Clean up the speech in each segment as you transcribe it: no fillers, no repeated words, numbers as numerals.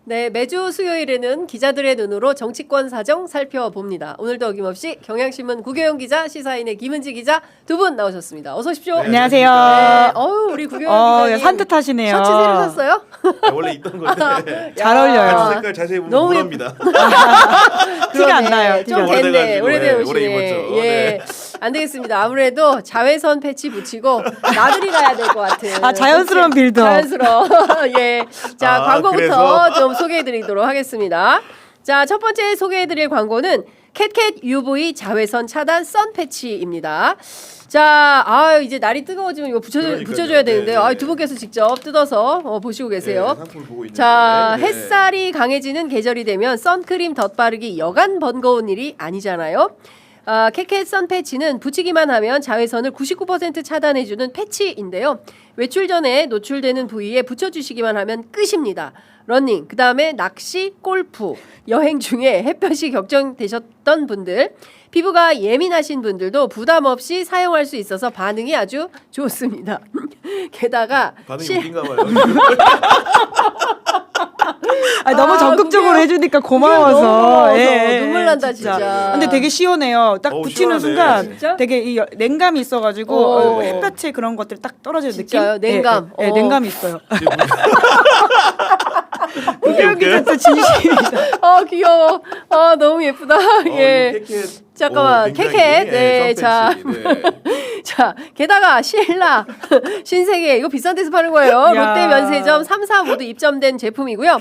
네, 매주 수요일에는 기자들의 눈으로 정치권 사정 살펴봅니다. 오늘도 어김없이 경향신문 구교영 기자, 시사인의 김은지 기자 두 분 나오셨습니다. 어서 오십시오. 네, 안녕하세요. 네, 우리 구교영 기자님 산뜻하시네요. 셔츠 새로 샀어요? 네, 원래 있던 건데 잘 어울려요. 색깔 자세히 보면 너무 무럽니다. 티가 안 나요. 좀 티가. 됐네. 오래돼가지고, 오래돼 오래 오시네. 입었죠. 예. 네. 안 되겠습니다. 아무래도 자외선 패치 붙이고 나들이 가야 될 것 같은. 아, 자연스러운 그치? 빌드업. 자연스러워. 예. 자, 아, 광고부터 그래서? 좀 소개해드리도록 하겠습니다. 자, 첫 번째 소개해드릴 광고는 캣캣 UV 자외선 차단 선 패치입니다. 자, 이제 날이 뜨거워지면 이거 붙여줘야 되는데, 네, 네. 두 분께서 직접 뜯어서 보시고 계세요. 네, 상품을 보고 있는데. 자, 네. 햇살이 강해지는 계절이 되면 선크림 덧바르기 여간 번거로운 일이 아니잖아요. 캣캣 선 패치는 붙이기만 하면 자외선을 99% 차단해주는 패치인데요. 외출 전에 노출되는 부위에 붙여주시기만 하면 끝입니다. 러닝, 그 다음에 낚시, 골프, 여행 중에 햇볕이 걱정되셨던 분들, 피부가 예민하신 분들도 부담 없이 사용할 수 있어서 반응이 아주 좋습니다. 게다가 반응이 웃긴가 봐요. 너무 적극적으로 그게- 해주니까 너무 고마워서. 고마워서 눈물 난다, 진짜. 근데 되게 시원해요. 딱 어우, 붙이는 시원하네. 순간 진짜? 되게 이 냉감이 있어가지고 오. 햇볕에 그런 것들이 딱 떨어지는 진짜요? 느낌. 냉감. 네, 냉감이 있어요. 웃겨. 진짜 진심이다. 귀여워. 너무 예쁘다. 예. 잠깐만, 캣캣. 네, 자. 자, 게다가 신라 신세계 이거 비싼 데서 파는 거예요. 야. 롯데 면세점 3사 모두 입점된 제품이고요.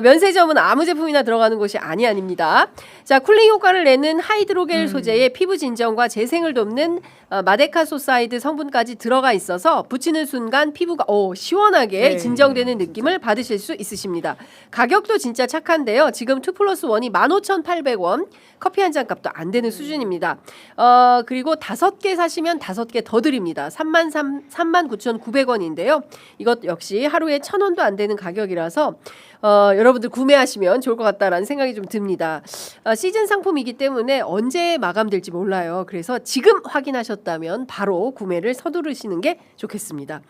면세점은 아무 제품이나 들어가는 곳이 아닙니다. 자, 쿨링 효과를 내는 하이드로겔 소재의 피부 진정과 재생을 돕는 마데카 소사이드 성분까지 들어가 있어서 붙이는 순간 피부가 시원하게 네. 진정되는 느낌을 받으실 수 있으십니다. 가격도 진짜 착한데요. 지금 2+1이 15,800원, 커피 한 잔 값도 안 되는 수준입니다. 그리고 5개 사시면 5개 더 드립니다. 39,900원인데요. 이것 역시 하루에 1,000원도 안 되는 가격이라서 여러분들 구매하시면 좋을 것 같다라는 생각이 좀 듭니다. 시즌 상품이기 때문에 언제 마감될지 몰라요. 그래서 지금 확인하셨다면 바로 구매를 서두르시는 게 좋겠습니다.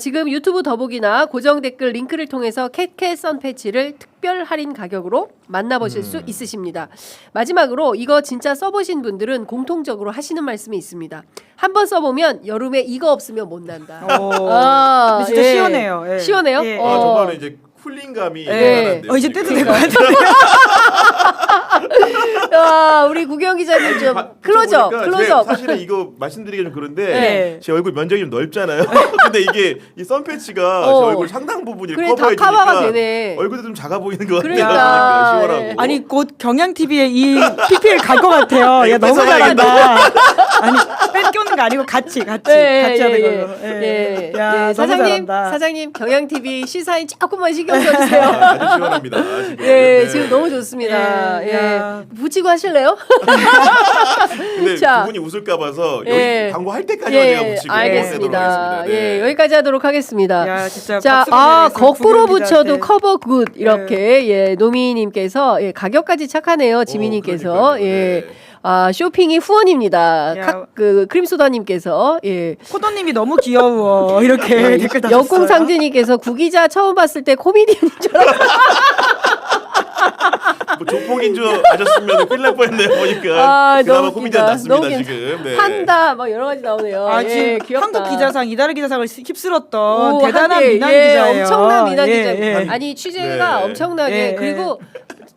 지금 유튜브 더보기나 고정 댓글 링크를 통해서 캣캣 선 패치를 특별 할인 가격으로 만나보실 수 있으십니다. 마지막으로 이거 진짜 써보신 분들은 공통적으로 하시는 말씀이 있습니다. 한번 써보면 여름에 이거 없으면 못 난다. 근데 진짜 시원해요. 예. 시원해요? 예. 정말로 이제 쿨링감이 예. 대단한데요. 이제 지금. 떼도 될 것 같아요. 우리 구경 기자님 좀 아니, 클로즈업. 제가 사실은 이거 말씀드리기 좀 그런데 네. 제 얼굴 면적이 좀 넓잖아요. 근데 이게 이 선패치가 제 얼굴 상당 부분을 그래, 다 커버해 커버가 주니까 되네. 얼굴도 좀 작아 보이는 것 같아요. 그러니까. 시원하고. 예. 아니 곧 경향 TV에 이 PPL 갈 것 같아요. 야 이거 너무 뺏어가야겠다. 잘한다. 아니 뺏겨오는 거 아니고 같이 하는 걸로. 예. 야 너무 사장님, 잘한다. 사장님 경향 TV 시사인 조금만 신경 써주세요. 아주 시원합니다. 지금. 예, 네. 지금 너무 좋습니다. 예, 예, 야. 붙이고 하실래요? 근데 자. 두 분이 웃을까 봐서 예. 여기 광고 할 때까지만 제가 붙이고 알겠습니다. 하겠습니다. 네. 예, 여기까지 하도록 하겠습니다. 야 진짜 자, 박수 보내드리겠습니다. 거꾸로 구경 붙여도 기자한테. 커버 굿 이렇게 노미님께서 가격까지 착하네요. 지민님께서 그러니까요. 예. 네. 쇼핑이 후원입니다. 야. 크림소다님께서 예. 코도님이 너무 귀여워 이렇게 댓글 달았어요. 역공상진님께서 구기자 처음 봤을 때 코미디언인 줄 알았어요. 뭐 조폭인 줄 아셨으면 큰일 날 뻔했네요. 보니까 그나마 너무 코미디언 웃기다. 낫습니다. 너무 지금. 네. 판다 막 여러 가지 나오네요. 아, 예, 지금 귀엽다. 한국 기자상 이달의 기자상을 휩쓸었던 오, 대단한 한때, 미남 예, 기자예요. 엄청난 미남 예, 기자. 예. 아니 취재가 네. 엄청나게 예, 그리고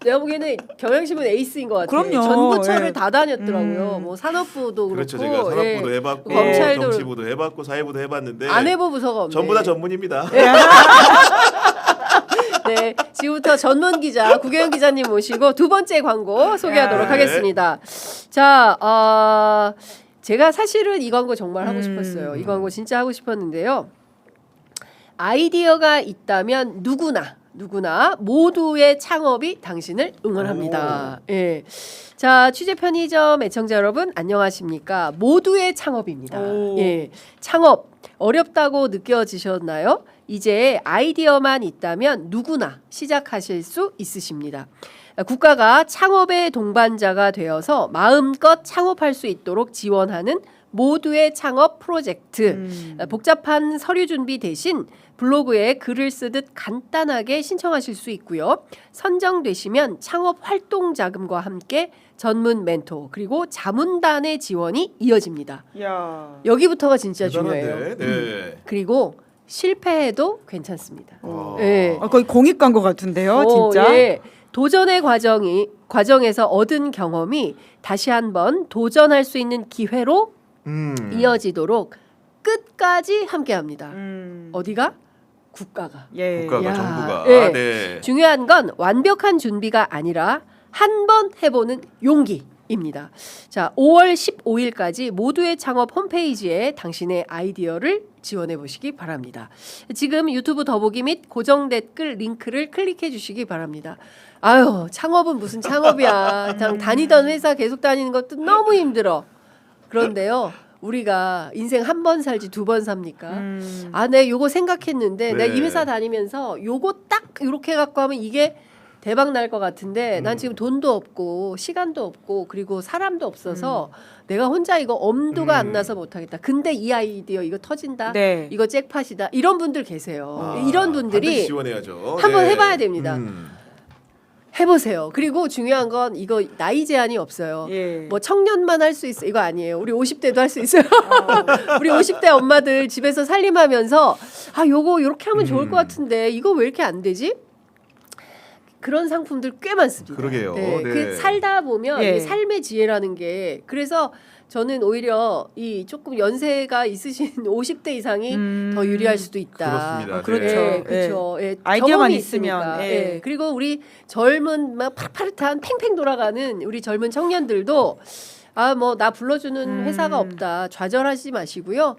내가 보기에는 경향신문 에이스인 것 같아요. 그럼요. 전부처를 예. 다 다녔더라고요. 뭐 산업부도 그렇죠. 그렇고, 제가 산업부도 예. 해봤고 검찰도 정치부도 해봤고 사회부도 해봤는데 안 해본 부서가 없네. 전부 다 전문입니다. 네, 지금부터 전문 기자 구경영 기자님 모시고 두 번째 광고 소개하도록 네. 하겠습니다. 자, 제가 사실은 이 광고 정말 하고 싶었어요. 이 광고 진짜 하고 싶었는데요. 아이디어가 있다면 누구나 모두의 창업이 당신을 응원합니다. 예. 자, 취재 편의점 애청자 여러분 안녕하십니까? 모두의 창업입니다. 오. 예. 창업 어렵다고 느껴지셨나요? 이제 아이디어만 있다면 누구나 시작하실 수 있으십니다. 국가가 창업의 동반자가 되어서 마음껏 창업할 수 있도록 지원하는 모두의 창업 프로젝트. 복잡한 서류 준비 대신 블로그에 글을 쓰듯 간단하게 신청하실 수 있고요. 선정되시면 창업 활동 자금과 함께 전문 멘토 그리고 자문단의 지원이 이어집니다. 야. 여기부터가 진짜 대단한데? 중요해요. 네. 그리고 실패해도 괜찮습니다. 아. 예. 거의 공익 광고 같은데요, 진짜. 예. 도전의 과정에서 얻은 경험이 다시 한번 도전할 수 있는 기회로 이어지도록 끝까지 함께합니다. 어디가? 국가가. 예. 국가가 야. 정부가 예. 네. 중요한 건 완벽한 준비가 아니라 한 번 해보는 용기입니다. 자, 5월 15일까지 모두의 창업 홈페이지에 당신의 아이디어를 지원해 보시기 바랍니다. 지금 유튜브 더보기 및 고정 댓글 링크를 클릭해 주시기 바랍니다. 아유, 창업은 무슨 창업이야. 그냥 다니던 회사 계속 다니는 것도 너무 힘들어. 그런데요. 우리가 인생 한 번 살지 두 번 삽니까? 아, 내 요거 생각했는데 네. 내가 이 회사 다니면서 요거 딱 이렇게 갖고 하면 이게 대박 날 것 같은데 난 지금 돈도 없고 시간도 없고 그리고 사람도 없어서 내가 혼자 이거 엄두가 안 나서 못하겠다. 근데 이 아이디어 이거 터진다. 네. 이거 잭팟이다. 이런 분들 계세요. 아, 이런 반드시 분들이 지원해야죠. 한번 네. 해봐야 됩니다. 해보세요. 그리고 중요한 건 이거 나이 제한이 없어요. 예. 뭐 청년만 할 수 있어 이거 아니에요. 우리 50대도 할 수 있어요. 우리 50대 엄마들 집에서 살림하면서 아 요거 이렇게 하면 좋을 것 같은데 이거 왜 이렇게 안 되지? 그런 상품들 꽤 많습니다. 그러게요. 네, 네. 그 살다 보면 예. 이 삶의 지혜라는 게 그래서 저는 오히려 이 조금 연세가 있으신 50대 이상이 더 유리할 수도 있다. 그렇습니다. 그렇죠. 네, 그렇죠. 예, 아이디어만 경험이 있으면, 있으니까. 예. 예. 그리고 우리 젊은 막 파릇파릇한 팽팽 돌아가는 우리 젊은 청년들도 아 뭐 나 불러주는 회사가 없다. 좌절하지 마시고요.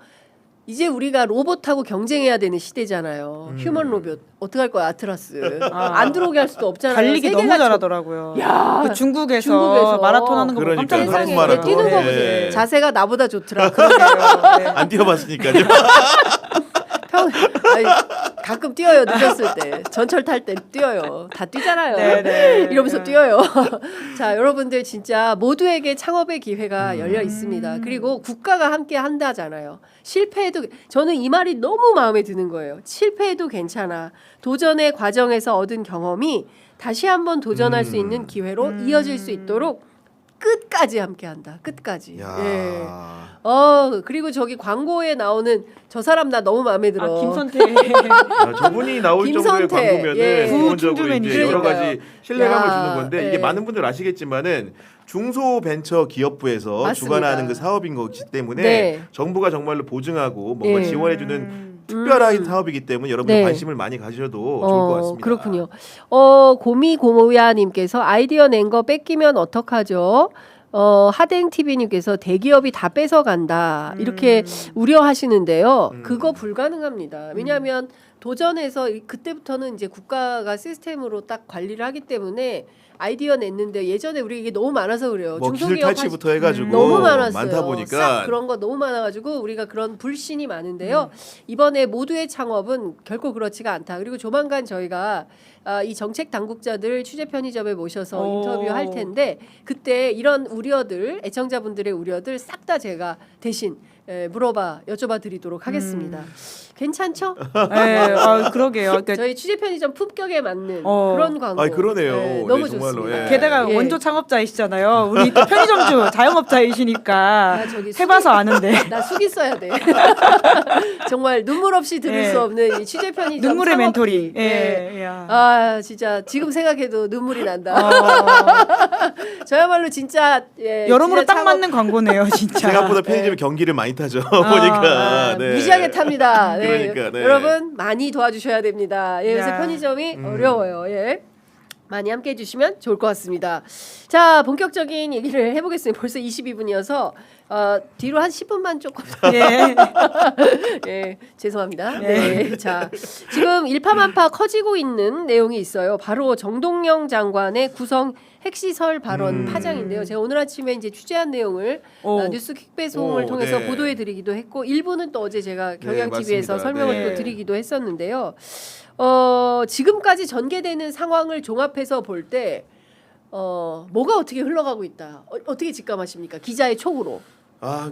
이제 우리가 로봇하고 경쟁해야 되는 시대잖아요. 휴먼 로봇 어떡할 거야 아트라스 안 들어오게 할 수도 없잖아요. 달리기 너무 세계가 잘하더라고요. 야, 그 중국에서 중국에서. 마라톤 하는 거 보고 그러니까, 깜짝 세상에 놀랐어요. 마라톤. 뛰는 거 예. 보세요. 자세가 나보다 좋더라. 그러게요. 네. 안 뛰어봤으니까요. 아니, 가끔 뛰어요 늦었을 때 전철 탈 때 뛰어요 다 뛰잖아요 네네. 이러면서 뛰어요 자 여러분들 진짜 모두에게 창업의 기회가 열려 있습니다 그리고 국가가 함께 한다잖아요 실패해도 저는 이 말이 너무 마음에 드는 거예요 실패해도 괜찮아 도전의 과정에서 얻은 경험이 다시 한번 도전할 수 있는 기회로 이어질 수 있도록 끝까지 함께한다 끝까지 야. 예. 그리고 저기 광고에 나오는 저 사람 나 너무 마음에 들어. 아, 김선태. 아, 저분이 나올 정도의 김선태. 광고면은 예. 기본적으로 이제 여러 그러니까요. 가지 신뢰감을 야, 주는 건데 예. 이게 많은 분들 아시겠지만은 중소벤처기업부에서 맞습니다. 주관하는 그 사업인 거기 때문에 네. 정부가 정말로 보증하고 뭔가 예. 지원해주는 특별한 사업이기 때문에 여러분들 네. 관심을 많이 가지셔도 좋을 것 같습니다. 그렇군요. 고미고모야님께서 아이디어 낸 거 뺏기면 어떡하죠? 하댕TV님께서 대기업이 다 뺏어간다 이렇게 우려하시는데요. 그거 불가능합니다. 왜냐하면 도전해서 그때부터는 이제 국가가 시스템으로 딱 관리를 하기 때문에 아이디어 냈는데 예전에 우리 이게 너무 많아서 그래요. 뭐 기술 중소기업 탈취부터 해가지고 너무 많았어요. 많다 보니까 싹 그런 거 너무 많아가지고 우리가 그런 불신이 많은데요. 이번에 모두의 창업은 결코 그렇지가 않다. 그리고 조만간 저희가 이 정책 당국자들 취재 편의점에 모셔서 오. 인터뷰할 텐데 그때 이런 우려들 애청자분들의 우려들 싹 다 제가 대신 여쭤봐 드리도록 하겠습니다. 괜찮죠? 네, 그러게요. 그러니까 저희 취재 편의점 품격에 맞는 어. 그런 광고. 아이, 그러네요. 네, 너무 정말로, 좋습니다. 예. 게다가 예. 원조 창업자이시잖아요. 우리 또 편의점주 자영업자이시니까 나 저기 해봐서 아는데 나 숙이 써야 돼. 정말 눈물 없이 들을 예. 수 없는 이 취재 편의점 눈물의 창업기. 멘토리. 예. 예. 야. 아 진짜 지금 생각해도 눈물이 난다. 저야말로 진짜 여러모로 진짜 딱 맞는 광고네요, 진짜. 생각보다 편의점이 경기를 많이 타죠. 보니까 네. 무지하게 탑니다. 네. 그러니까, 네. 여러분 많이 도와주셔야 됩니다. 예, 요새 야. 편의점이 어려워요. 예. 많이 함께 해주시면 좋을 것 같습니다. 자, 본격적인 얘기를 해보겠습니다. 벌써 22분이어서 뒤로 한 10분만 조금 예. 예, 죄송합니다. 네. 네. 자, 지금 일파만파 커지고 있는 내용이 있어요. 바로 정동영 장관의 구성 핵시설 발언 파장인데요. 제가 오늘 아침에 이제 취재한 내용을 오. 뉴스 퀵배송을 통해서 네. 보도해드리기도 했고 일부는 또 어제 제가 경향 네, TV에서 맞습니다. 설명을 네. 또 드리기도 했었는데요. 지금까지 전개되는 상황을 종합해서 볼 때 뭐가 어떻게 흘러가고 있다. 어떻게 직감하십니까? 기자의 촉으로.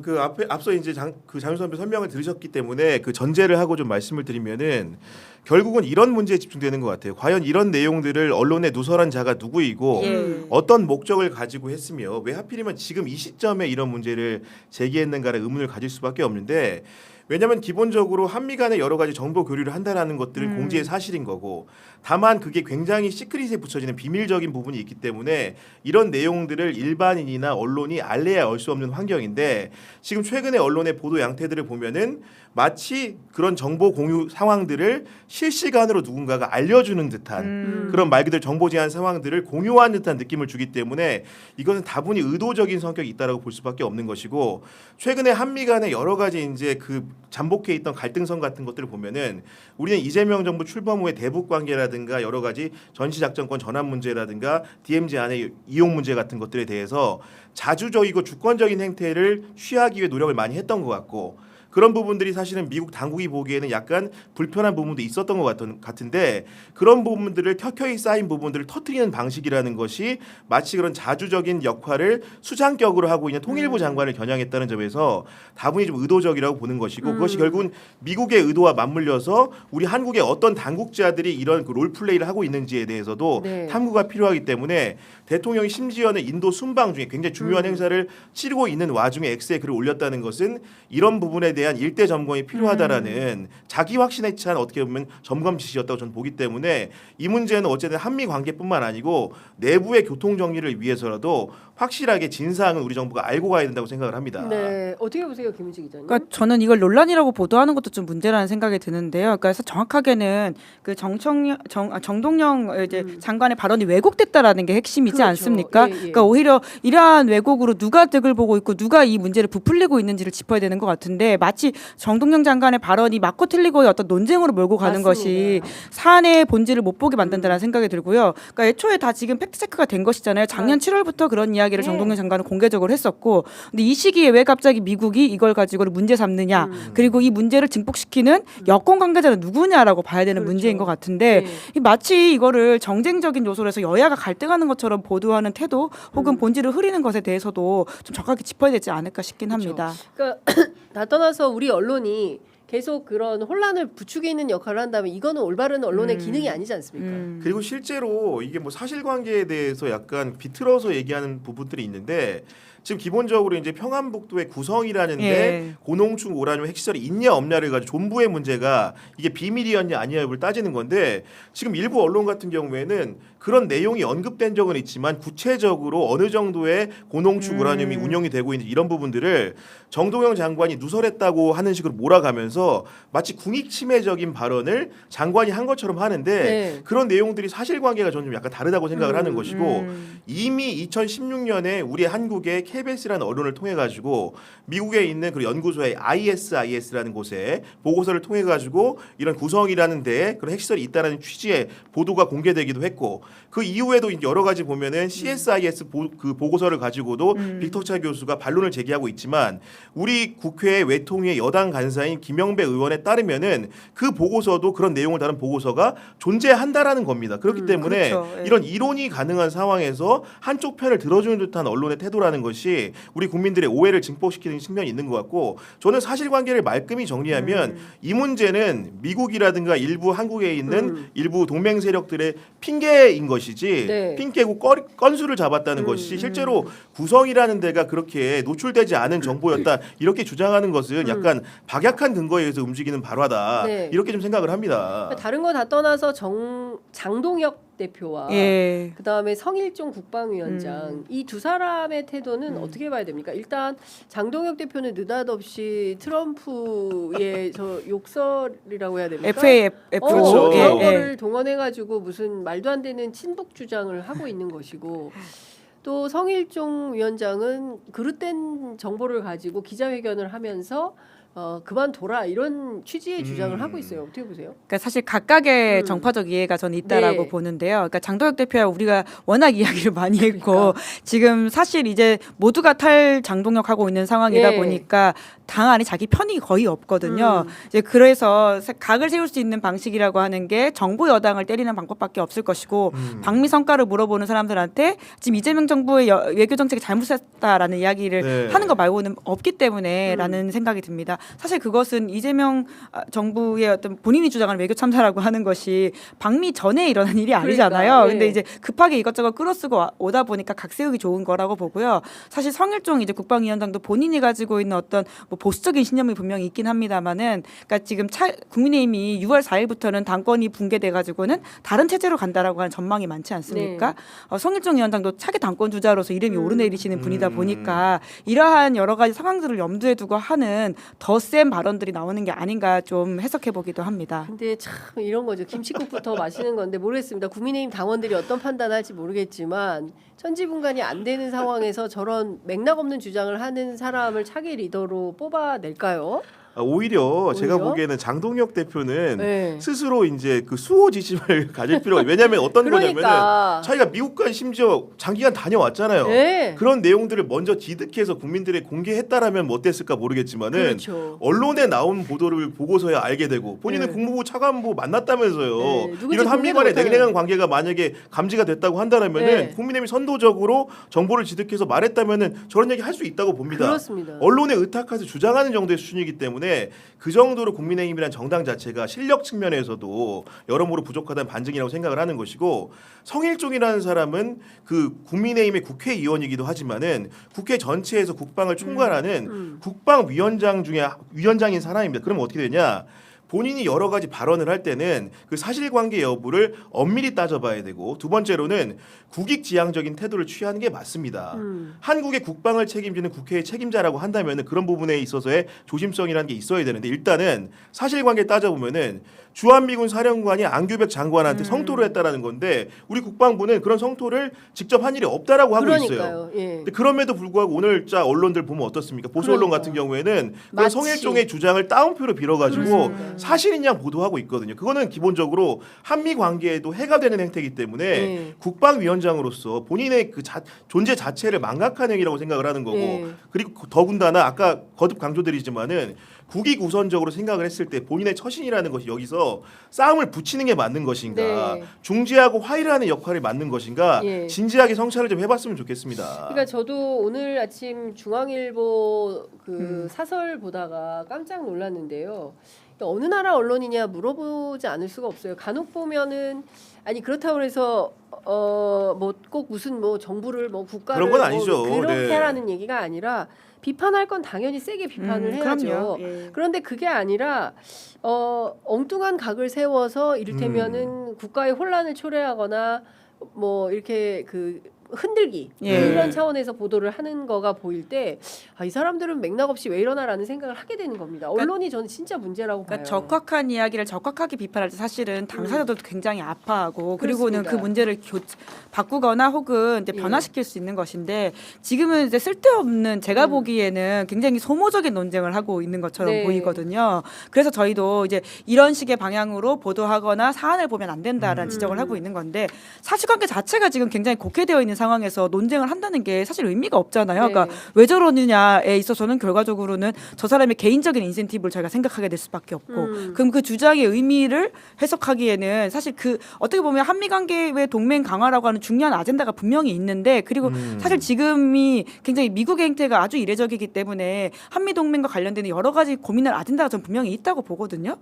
그 앞서 이제 장윤선 선배 설명을 들으셨기 때문에 그 전제를 하고 좀 말씀을 드리면은 결국은 이런 문제에 집중되는 것 같아요. 과연 이런 내용들을 언론에 누설한 자가 누구이고 어떤 목적을 가지고 했으며 왜 하필이면 지금 이 시점에 이런 문제를 제기했는가라는 의문을 가질 수밖에 없는데 왜냐하면 기본적으로 한미 간에 여러 가지 정보 교류를 한다라는 것들은 공지의 사실인 거고 다만 그게 굉장히 시크릿에 붙여지는 비밀적인 부분이 있기 때문에 이런 내용들을 일반인이나 언론이 알래야 알 수 없는 환경인데 지금 최근에 언론의 보도 양태들을 보면은 마치 그런 정보 공유 상황들을 실시간으로 누군가가 알려주는 듯한 그런 말 그대로 정보 제한 상황들을 공유한 듯한 느낌을 주기 때문에 이것은 다분히 의도적인 성격이 있다라고 볼 수밖에 없는 것이고 최근에 한미 간에 여러 가지 이제 그 잠복해 있던 갈등선 같은 것들을 보면은 우리는 이재명 정부 출범 후에 대북 관계라든가 여러 가지 전시작전권 전환 문제라든가 DMZ 안의 이용 문제 같은 것들에 대해서 자주적이고 주권적인 행태를 취하기 위해 노력을 많이 했던 것 같고 그런 부분들이 사실은 미국 당국이 보기에는 약간 불편한 부분도 있었던 것 같은데 그런 부분들을 켜켜이 쌓인 부분들을 터뜨리는 방식이라는 것이 마치 그런 자주적인 역할을 수장격으로 하고 있는 통일부 장관을 겨냥했다는 점에서 다분히 좀 의도적이라고 보는 것이고 그것이 결국은 미국의 의도와 맞물려서 우리 한국의 어떤 당국자들이 이런 그 롤플레이를 하고 있는지에 대해서도 네. 탐구가 필요하기 때문에 대통령이 심지어는 인도 순방 중에 굉장히 중요한 행사를 치르고 있는 와중에 X에 글을 올렸다는 것은 이런 부분에 대한 일대 점검이 필요하다라는 자기 확신에 찬 어떻게 보면 점검 지시였다고 저는 보기 때문에 이 문제는 어쨌든 한미 관계뿐만 아니고 내부의 교통 정리를 위해서라도 확실하게 진상은 우리 정부가 알고 가야 된다고 생각을 합니다. 네, 어떻게 보세요, 김은지 기자님? 그러니까 저는 이걸 논란이라고 보도하는 것도 좀 문제라는 생각이 드는데요. 그래서 정확하게는 그 정동영 이제 장관의 발언이 왜곡됐다라는 게 핵심이지 그렇죠. 않습니까? 예, 예. 그러니까 오히려 이러한 왜곡으로 누가 득을 보고 있고 누가 이 문제를 부풀리고 있는지를 짚어야 되는 것 같은데 마치 정동영 장관의 발언이 맞고 틀리고의 어떤 논쟁으로 몰고 가는 맞습니다. 것이 사안의 본질을 못 보게 만든다는 생각이 들고요. 그러니까 애초에 다 지금 팩트 체크가 된 것이잖아요. 작년 7월부터 그런 이야기를 네. 정동영 장관은 공개적으로 했었고, 근데 이 시기에 왜 갑자기 미국이 이걸 가지고 문제 삼느냐, 그리고 이 문제를 증폭시키는 여권 관계자는 누구냐라고 봐야 되는 그렇죠. 문제인 것 같은데 네. 이 마치 이거를 정쟁적인 요소로 해서 여야가 갈등하는 것처럼 보도하는 태도 혹은 본질을 흐리는 것에 대해서도 좀 정확하게 짚어야 되지 않을까 싶긴 합니다. 그러니까 다 떠나서 우리 언론이 계속 그런 혼란을 부추기는 역할을 한다면 이거는 올바른 언론의 기능이 아니지 않습니까? 그리고 실제로 이게 뭐 사실관계에 대해서 약간 비틀어서 얘기하는 부분들이 있는데 지금 기본적으로 이제 평안북도의 구성이라는데 예. 고농축 우라늄 핵시설이 있냐 없냐를 가지고 존부의 문제가 이게 비밀이었냐 아니냐를 따지는 건데 지금 일부 언론 같은 경우에는 그런 내용이 언급된 적은 있지만 구체적으로 어느 정도의 고농축 우라늄이 운용이 되고 있는 이런 부분들을 정동영 장관이 누설했다고 하는 식으로 몰아가면서 마치 국익 침해적인 발언을 장관이 한 것처럼 하는데 네. 그런 내용들이 사실관계가 저는 좀 약간 다르다고 생각을 하는 것이고 이미 2016년에 우리 한국의 KBS라는 언론을 통해 가지고 미국에 있는 그 연구소의 ISIS라는 곳에 보고서를 통해 가지고 이런 구성이라는 데에 그런 핵시설이 있다라는 취지의 보도가 공개되기도 했고 그 이후에도 여러 가지 보면은 CSIS 그 보고서를 가지고도 빅터차 교수가 반론을 제기하고 있지만 우리 국회 외통위의 여당 간사인 김영배 의원에 따르면은 그 보고서도 그런 내용을 다룬 보고서가 존재한다라는 겁니다. 그렇기 때문에 그렇죠. 예. 이런 이론이 가능한 상황에서 한쪽 편을 들어주는 듯한 언론의 태도라는 것이 우리 국민들의 오해를 증폭시키는 측면이 있는 것 같고 저는 사실관계를 말끔히 정리하면 이 문제는 미국이라든가 일부 한국에 있는 일부 동맹 세력들의 핑계인 것이지 네. 핑계고 건수를 잡았다는 것이 실제로 구성이라는 데가 그렇게 노출되지 않은 정보였다 이렇게 주장하는 것은 약간 박약한 근거에 의해서 움직이는 발화다 네. 이렇게 좀 생각을 합니다. 그러니까 다른 거 다 떠나서 장동혁 대표와 예. 그다음에 성일종 국방위원장 이 두 사람의 태도는 어떻게 봐야 됩니까? 일단 장동혁 대표는 느닷없이 트럼프의 저 욕설이라고 해야 됩니까? FAF 그렇죠. 그런 예, 거를 동원해가지고 무슨 말도 안 되는 친북 주장을 하고 있는 것이고 또 성일종 위원장은 그릇된 정보를 가지고 기자회견을 하면서 그만둬라 이런 취지의 주장을 하고 있어요. 어떻게 보세요? 그러니까 사실 각각의 정파적 이해가 저는 있다라고 네. 보는데요. 그러니까 장동혁 대표와 우리가 워낙 이야기를 많이 했고 그러니까. 지금 사실 이제 모두가 탈 장동혁 하고 있는 상황이다 예. 보니까 당 안에 자기 편이 거의 없거든요. 이제 그래서 각을 세울 수 있는 방식이라고 하는 게 정부 여당을 때리는 방법밖에 없을 것이고 방미 성과를 물어보는 사람들한테 지금 이재명 정부의 외교 정책이 잘못했다라는 이야기를 네. 하는 것 말고는 없기 때문에라는 생각이 듭니다. 사실 그것은 이재명 정부의 어떤 본인이 주장하는 외교 참사라고 하는 것이 방미 전에 일어난 일이 아니잖아요. 그러니까, 예. 근데 이제 급하게 이것저것 끌어쓰고 오다 보니까 각 세우기 좋은 거라고 보고요. 사실 성일종 이제 국방위원장도 본인이 가지고 있는 어떤 뭐 보수적인 신념이 분명히 있긴 합니다만은, 그러니까 지금 국민의힘이 6월 4일부터는 당권이 붕괴돼 가지고는 다른 체제로 간다라고 하는 전망이 많지 않습니까? 성일종 위원장도 차기 당권 주자로서 이름이 오르내리시는 분이다 보니까 이러한 여러 가지 상황들을 염두에 두고 하는 더 센 발언들이 나오는 게 아닌가 좀 해석해 보기도 합니다. 근데 참 이런 거죠. 김치국부터 마시는 건데 모르겠습니다. 국민의힘 당원들이 어떤 판단할지 모르겠지만 천지분간이 안 되는 상황에서 저런 맥락 없는 주장을 하는 사람을 차기 리더로 뽑아낼까요? 오히려 제가 오히려? 보기에는 장동혁 대표는 네. 스스로 이제 그 수호지심을 가질 필요가 왜냐하면 어떤 거냐면은 그러니까. 자기가 미국까지 심지어 장기간 다녀왔잖아요. 네. 그런 내용들을 먼저 디득해서 국민들에 공개했다라면 뭐 어땠을까 모르겠지만은 그렇죠. 언론에 나온 보도를 보고서야 알게 되고 본인은 네. 국무부 차관보 만났다면서요. 네, 누군지 이런 한미 간의 공개도 냉랭한 관계가 만약에 감지가 됐다고 한다면은 네. 국민의힘이 선도적으로 정보를 지득해서 말했다면은 저런 얘기 할 수 있다고 봅니다. 그렇습니다. 언론에 의탁해서 주장하는 정도의 수준이기 때문에 그 정도로 국민의힘이란 정당 자체가 실력 측면에서도 여러모로 부족하다는 반증이라고 생각을 하는 것이고, 성일종이라는 사람은 그 국민의힘의 국회의원이기도 하지만은 국회 전체에서 국방을 총괄하는 국방위원장 중에 위원장인 사람입니다. 그러면 어떻게 되냐? 본인이 여러 가지 발언을 할 때는 그 사실관계 여부를 엄밀히 따져봐야 되고, 두 번째로는 국익지향적인 태도를 취하는 게 맞습니다. 한국의 국방을 책임지는 국회의 책임자라고 한다면 그런 부분에 있어서의 조심성이라는 게 있어야 되는데, 일단은 사실관계 따져보면은 주한미군 사령관이 안규백 장관한테 성토를 했다라는 건데 우리 국방부는 그런 성토를 직접 한 일이 없다라고 하고 있어요. 그러니까요. 예. 근데 그럼에도 불구하고 오늘자 언론들 보면 어떻습니까? 보수 언론 그러니까. 같은 경우에는 그런 마치. 성일종의 주장을 따옴표로 빌어가지고 그렇습니다. 사실인 양 보도하고 있거든요. 그거는 기본적으로 한미 관계에도 해가 되는 행태이기 때문에 예. 국방위원장으로서 본인의 그 존재 자체를 망각한 행위라고 생각을 하는 거고, 예. 그리고 더군다나 아까 거듭 강조드리지만은 국익 우선적으로 생각을 했을 때 본인의 처신이라는 것이 여기서 싸움을 붙이는 게 맞는 것인가, 네. 중재하고 화해를 하는 역할이 맞는 것인가, 예. 진지하게 성찰을 좀 해봤으면 좋겠습니다. 그러니까 저도 오늘 아침 중앙일보 그 사설 보다가 깜짝 놀랐는데요. 어느 나라 언론이냐 물어보지 않을 수가 없어요. 간혹 보면은 아니 그렇다고 해서 뭐 꼭 무슨 뭐 정부를 뭐 국가를 그런 건 아니죠. 뭐 그렇게 네. 하라는 얘기가 아니라 비판할 건 당연히 세게 비판을 해야죠. 그럼요. 예. 그런데 그게 아니라 엉뚱한 각을 세워서 이를테면은 국가의 혼란을 초래하거나 뭐 이렇게 그 흔들기 예. 이런 차원에서 보도를 하는 거가 보일 때 이 사람들은 맥락 없이 왜 이러나라는 생각을 하게 되는 겁니다. 언론이 저는 진짜 문제라고 봐요. 그러니까 적확한 이야기를 적확하게 비판할 때 사실은 당사자들도 굉장히 아파하고, 그리고는 그렇습니다. 그 문제를 바꾸거나 혹은 이제 예. 변화시킬 수 있는 것인데, 지금은 이제 쓸데없는, 제가 보기에는 굉장히 소모적인 논쟁을 하고 있는 것처럼 네. 보이거든요. 그래서 저희도 이제 이런 식의 방향으로 보도하거나 사안을 보면 안 된다라는 지적을 하고 있는 건데, 사실관계 자체가 지금 굉장히 곡해되어 있는 상황에서 논쟁을 한다는 게 사실 의미가 없잖아요. 네. 그러니까 왜 저러느냐에 있어서는 결과적으로는 저 사람의 개인적인 인센티브를 저희가 생각하게 될 수밖에 없고, 그럼 그 주장의 의미를 해석하기에는 사실 그 어떻게 보면 한미 관계의 동맹 강화라고 하는 중요한 아젠다가 분명히 있는데, 그리고 사실 지금이 굉장히 미국의 행태가 아주 이례적이기 때문에 한미 동맹과 관련되는 여러 가지 고민할 아젠다가 전 분명히 있다고 보거든요.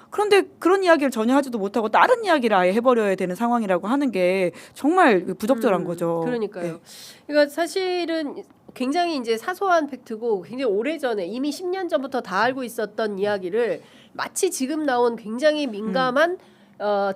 그런데 그런 이야기를 전혀 하지도 못하고 다른 이야기를 아예 해버려야 되는 상황이라고 하는 게 정말 부적절한 거죠. 그러니까요. 네. 그러니까 사실은 굉장히 이제 사소한 팩트고 굉장히 오래전에 이미 10년 전부터 다 알고 있었던 이야기를 마치 지금 나온 굉장히 민감한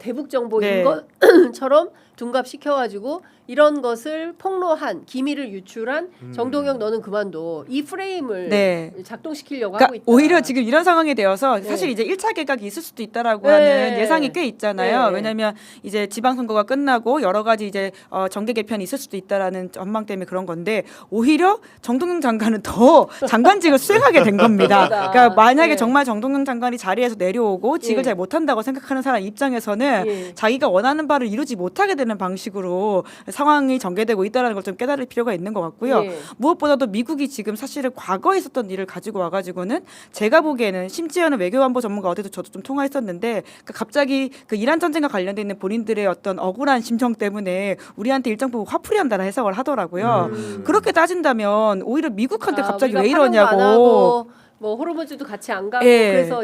대북 정보인 네. 것처럼 둔갑시켜가지고 이런 것을 폭로한 기밀을 유출한 정동영 너는 그만둬 이 프레임을 네. 작동시키려고 그러니까 하고 있다. 오히려 지금 이런 상황이 되어서 네. 사실 이제 1차 개각이 있을 수도 있다라고 네. 하는 예상이 꽤 있잖아요. 네. 왜냐하면 이제 지방선거가 끝나고 여러 가지 이제 정계 개편이 있을 수도 있다라는 전망 때문에 그런 건데, 오히려 정동영 장관은 더 장관직을 수행하게 된 겁니다. 그렇습니다. 그러니까 만약에 네. 정말 정동영 장관이 자리에서 내려오고 직을 예. 잘 못한다고 생각하는 사람 입장에서는 예. 자기가 원하는 바를 이루지 못하게 되는 하는 방식으로 상황이 전개되고 있다는 걸 좀 깨달을 필요가 있는 것 같고요. 예. 무엇보다도 미국이 지금 사실은 과거에 있었던 일을 가지고 와가지고는 제가 보기에는 심지어는 외교안보 전문가 어제도 저도 좀 통화했었는데 갑자기 그 이란 전쟁과 관련돼 있는 본인들의 어떤 억울한 심정 때문에 우리한테 일정 부분 화풀이한다는 해석을 하더라고요. 그렇게 따진다면 오히려 미국한테 갑자기 우리가 왜 활용 안 이러냐고. 하고 뭐 호르무즈도 같이 안 가고 예. 그래서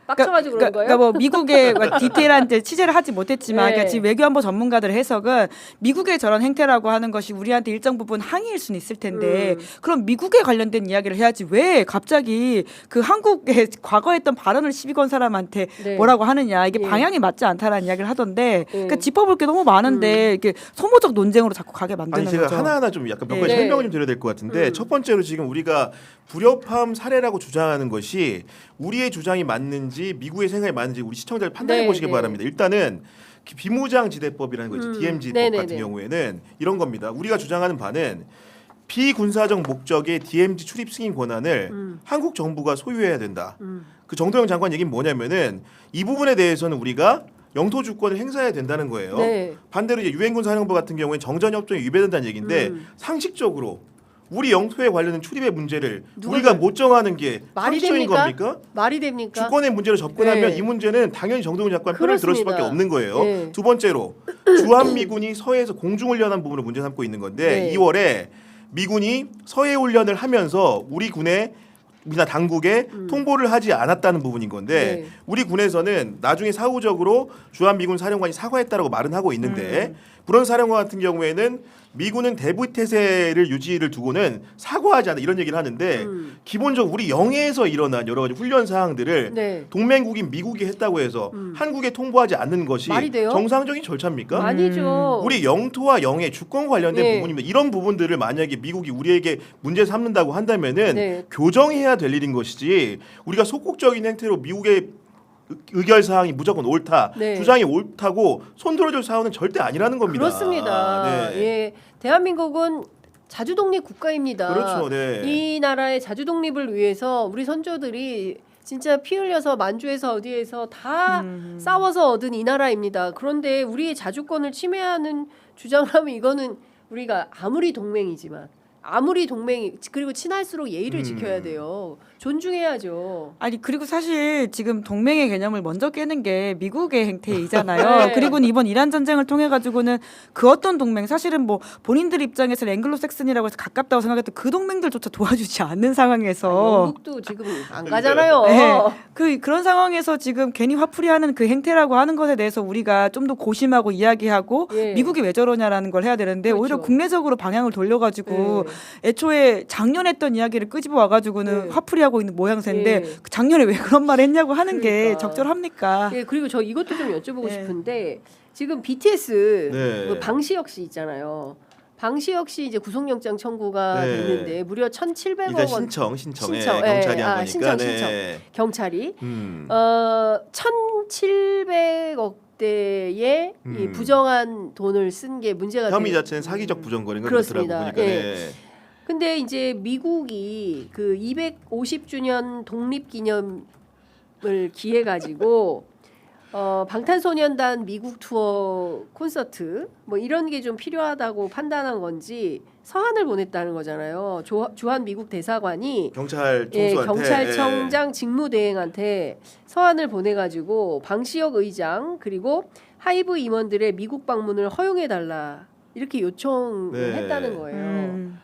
빡쳐가지고 그런 거예요? 그러니까 뭐 미국의 디테일한 취재를 하지 못했지만 네. 그러니까 지금 외교안보 전문가들의 해석은 미국의 저런 행태라고 하는 것이 우리한테 일정 부분 항의일 수는 있을 텐데 그럼 미국에 관련된 이야기를 해야지 왜 갑자기 그 한국의 과거에 했던 발언을 시비 건 사람한테 네. 뭐라고 하느냐 이게 예. 방향이 맞지 않다라는 이야기를 하던데 예. 그러니까 짚어볼 게 너무 많은데 이렇게 소모적 논쟁으로 자꾸 가게 만드는 아니 제가 거죠. 하나하나 좀 약간 몇 가지 네. 설명을 좀 드려야 될 것 같은데 첫 번째로 지금 우리가 불협화음 사례라고 주장하는 것이 우리의 주장이 맞는지 미국의 생각이 맞는지 우리 시청자들 판단해 네, 보시기 네. 바랍니다. 일단은 비무장지대법이라는 거 있죠. DMZ 법 네네네. 같은 경우에는 이런 겁니다. 우리가 주장하는 바는 비군사적 목적의 DMZ 출입 승인 권한을 한국 정부가 소유해야 된다. 그 정도영 장관 얘기는 뭐냐면은 이 부분에 대해서는 우리가 영토 주권을 행사해야 된다는 거예요. 네. 반대로 이제 유엔군 사령부 같은 경우에는 정전협정에 위배된다는 얘기인데 상식적으로 우리 영토에 관련된 출입의 문제를 누가 우리가 그- 못 정하는 게 말이 상식적인 됩니까? 겁니까? 말이 됩니까? 주권의 문제로 접근하면 네. 이 문제는 당연히 정동영 장관 편을 들을 그렇습니다. 수밖에 없는 거예요. 네. 두 번째로 주한미군이 서해에서 공중훈련한 부분을 문제 삼고 있는 건데 네. 2월에 미군이 서해 훈련을 하면서 우리 군의 우리나라 당국에 통보를 하지 않았다는 부분인 건데 네. 우리 군에서는 나중에 사후적으로 주한미군 사령관이 사과했다라고 말은 하고 있는데 그런 사령관 같은 경우에는 미군은 대부태세를 유지를 두고는 사과하지 않아 이런 얘기를 하는데 기본적으로 우리 영해에서 일어난 여러 가지 훈련 사항들을 네. 동맹국인 미국이 했다고 해서 한국에 통보하지 않는 것이 말이 돼요? 정상적인 절차입니까? 아니죠. 우리 영토와 영해 주권 관련된 네. 부분입니다. 이런 부분들을 만약에 미국이 우리에게 문제 삼는다고 한다면은 네. 교정해야 될 일인 것이지 우리가 소극적인 행태로 미국의 의결 사항이 무조건 옳다, 네. 주장이 옳다고 손들어줄 사안은 절대 아니라는 겁니다. 그렇습니다. 네. 예, 대한민국은 자주독립 국가입니다. 그렇죠, 네. 이 나라의 자주독립을 위해서 우리 선조들이 진짜 피 흘려서 만주에서 어디에서 다 싸워서 얻은 이 나라입니다. 그런데 우리의 자주권을 침해하는 주장을 하면 이거는 우리가 아무리 동맹이지만 아무리 동맹이 그리고 친할수록 예의를 지켜야 돼요. 존중해야죠. 아니 그리고 사실 지금 동맹의 개념을 먼저 깨는 게 미국의 행태이잖아요. 네. 그리고 이번 이란 전쟁을 통해 가지고는 그 어떤 동맹 사실은 뭐 본인들 입장에서는 앵글로색슨이라고 해서 가깝다고 생각했던 그 동맹들조차 도와주지 않는 상황에서 영국도 지금 안 가잖아요. 네. 그런 상황에서 지금 괜히 화풀이하는 그 행태라고 하는 것에 대해서 우리가 좀 더 고심하고 이야기하고 예. 미국이 왜 저러냐라는 걸 해야 되는데 그렇죠. 오히려 국내적으로 방향을 돌려가지고 네. 애초에 작년에 했던 이야기를 끄집어 와가지고는 네. 화풀이하고 있는 모양새인데 예. 그 작년에 왜 그런 말 했냐고 하는 게 그러니까. 적절합니까? 예, 그리고 저 이것도 좀 여쭤보고 네. 싶은데 지금 BTS 네. 그 방시혁 씨 있잖아요. 방시혁 씨 이제 구속영장 청구가 네. 됐는데 무려 1,700억 일단 원 신청에 신청, 경찰이 예, 한 거니까. 신청. 네. 경찰이 음. 1,700억 대의 이 부정한 돈을 쓴 게 문제가 혐의 돼요. 자체는 사기적 부정거래인가 그렇습니다. 그렇더라고 보니까. 예. 네. 근데 이제 미국이 그 250주년 독립기념을 기해 가지고 방탄소년단 미국 투어 콘서트 뭐 이런 게 좀 필요하다고 판단한 건지 서한을 보냈다는 거잖아요. 주한 미국 대사관이 경찰 예, 총수한테 경찰청장 직무대행한테 서한을 보내가지고 방시혁 의장 그리고 하이브 임원들의 미국 방문을 허용해달라 이렇게 요청을 네. 했다는 거예요.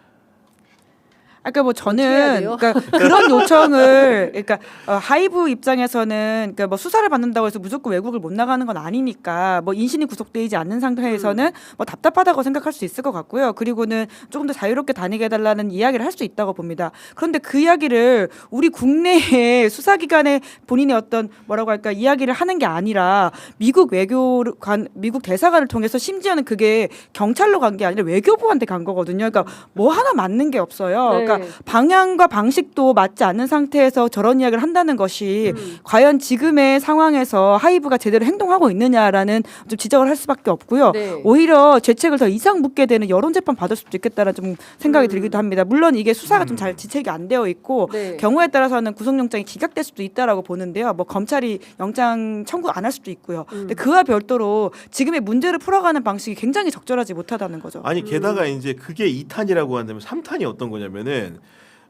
아까 뭐 어떻게 해야 저는 돼요? 그러니까 그런 요청을 그러니까 하이브 입장에서는 그러니까 뭐 수사를 받는다고 해서 무조건 외국을 못 나가는 건 아니니까 뭐 인신이 구속되지 않는 상태에서는 뭐 답답하다고 생각할 수 있을 것 같고요. 그리고는 조금 더 자유롭게 다니게 해달라는 이야기를 할 수 있다고 봅니다. 그런데 그 이야기를 우리 국내의 수사기관에 본인의 어떤 뭐라고 할까 이야기를 하는 게 아니라 미국 외교관 미국 대사관을 통해서 심지어는 그게 경찰로 간 게 아니라 외교부한테 간 거거든요. 그러니까 뭐 하나 맞는 게 없어요. 그러니까 그러니까 방향과 방식도 맞지 않는 상태에서 저런 이야기를 한다는 것이 과연 지금의 상황에서 하이브가 제대로 행동하고 있느냐라는 좀 지적을 할 수밖에 없고요. 네. 오히려 죄책을 더 이상 묻게 되는 여론 재판 받을 수도 있겠다는 좀 생각이 들기도 합니다. 물론 이게 수사가 좀 잘 지책이 안 되어 있고 네. 경우에 따라서는 구속영장이 기각될 수도 있다라고 보는데요. 뭐 검찰이 영장 청구 안 할 수도 있고요. 근데 그와 별도로 지금의 문제를 풀어가는 방식이 굉장히 적절하지 못하다는 거죠. 아니 게다가 이제 그게 2탄이라고 한다면 3탄이 어떤 거냐면은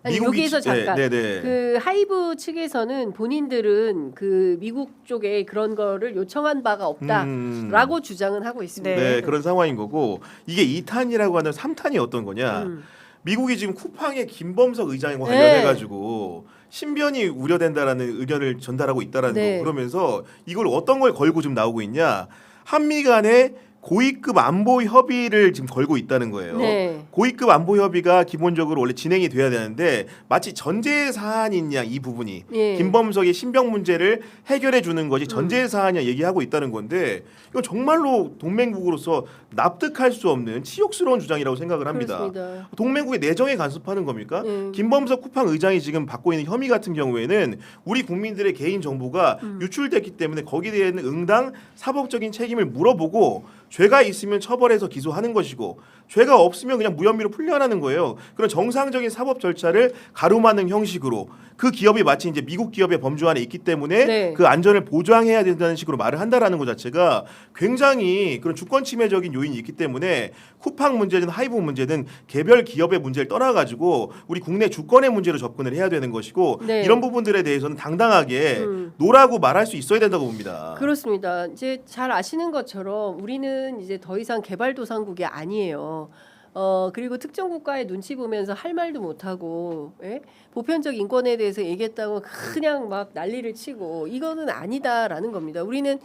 아니, 미국이 여기서 잠깐 네네. 그 하이브 측에서는 본인들은 그 미국 쪽에 그런 거를 요청한 바가 없다라고 주장은 하고 있습니다. 네, 그런 상황인 거고 이게 2탄이라고 하는 3탄이 어떤 거냐? 미국이 지금 쿠팡의 김범석 의장과 관련해 가지고 신변이 우려된다라는 의견을 전달하고 있다라는 네. 거. 그러면서 이걸 어떤 걸 걸고 지금 나오고 있냐? 한미 간의 고위급 안보 협의를 지금 걸고 있다는 거예요. 네. 고위급 안보 협의가 기본적으로 원래 진행이 돼야 되는데 마치 전제 사안인 양 이 부분이 예. 김범석의 신병 문제를 해결해 주는 것이 전제 사안이야 얘기하고 있다는 건데 이건 정말로 동맹국으로서 납득할 수 없는 치욕스러운 주장이라고 생각을 합니다. 그렇습니다. 동맹국의 내정에 간섭하는 겁니까? 예. 김범석 쿠팡 의장이 지금 받고 있는 혐의 같은 경우에는 우리 국민들의 개인 정보가 유출됐기 때문에 거기에 대한 응당 사법적인 책임을 물어보고 죄가 있으면 처벌해서 기소하는 것이고 죄가 없으면 그냥 무혐의로 풀려나는 거예요. 그런 정상적인 사법 절차를 가로막는 형식으로 그 기업이 마치 이제 미국 기업의 범주 안에 있기 때문에 네. 그 안전을 보장해야 된다는 식으로 말을 한다라는 것 자체가 굉장히 그런 주권 침해적인 요인이 있기 때문에 쿠팡 문제든 하이브 문제든 개별 기업의 문제를 떠나가지고 우리 국내 주권의 문제로 접근을 해야 되는 것이고 네. 이런 부분들에 대해서는 당당하게 노라고 말할 수 있어야 된다고 봅니다. 그렇습니다. 이제 잘 아시는 것처럼 우리는 이제 더 이상 개발도상국이 아니에요. 그리고 특정 국가의 눈치 보면서 할 말도 못하고 예? 보편적 인권에 대해서 얘기했다고 그냥 막 난리를 치고 이거는 아니다라는 겁니다. 우리는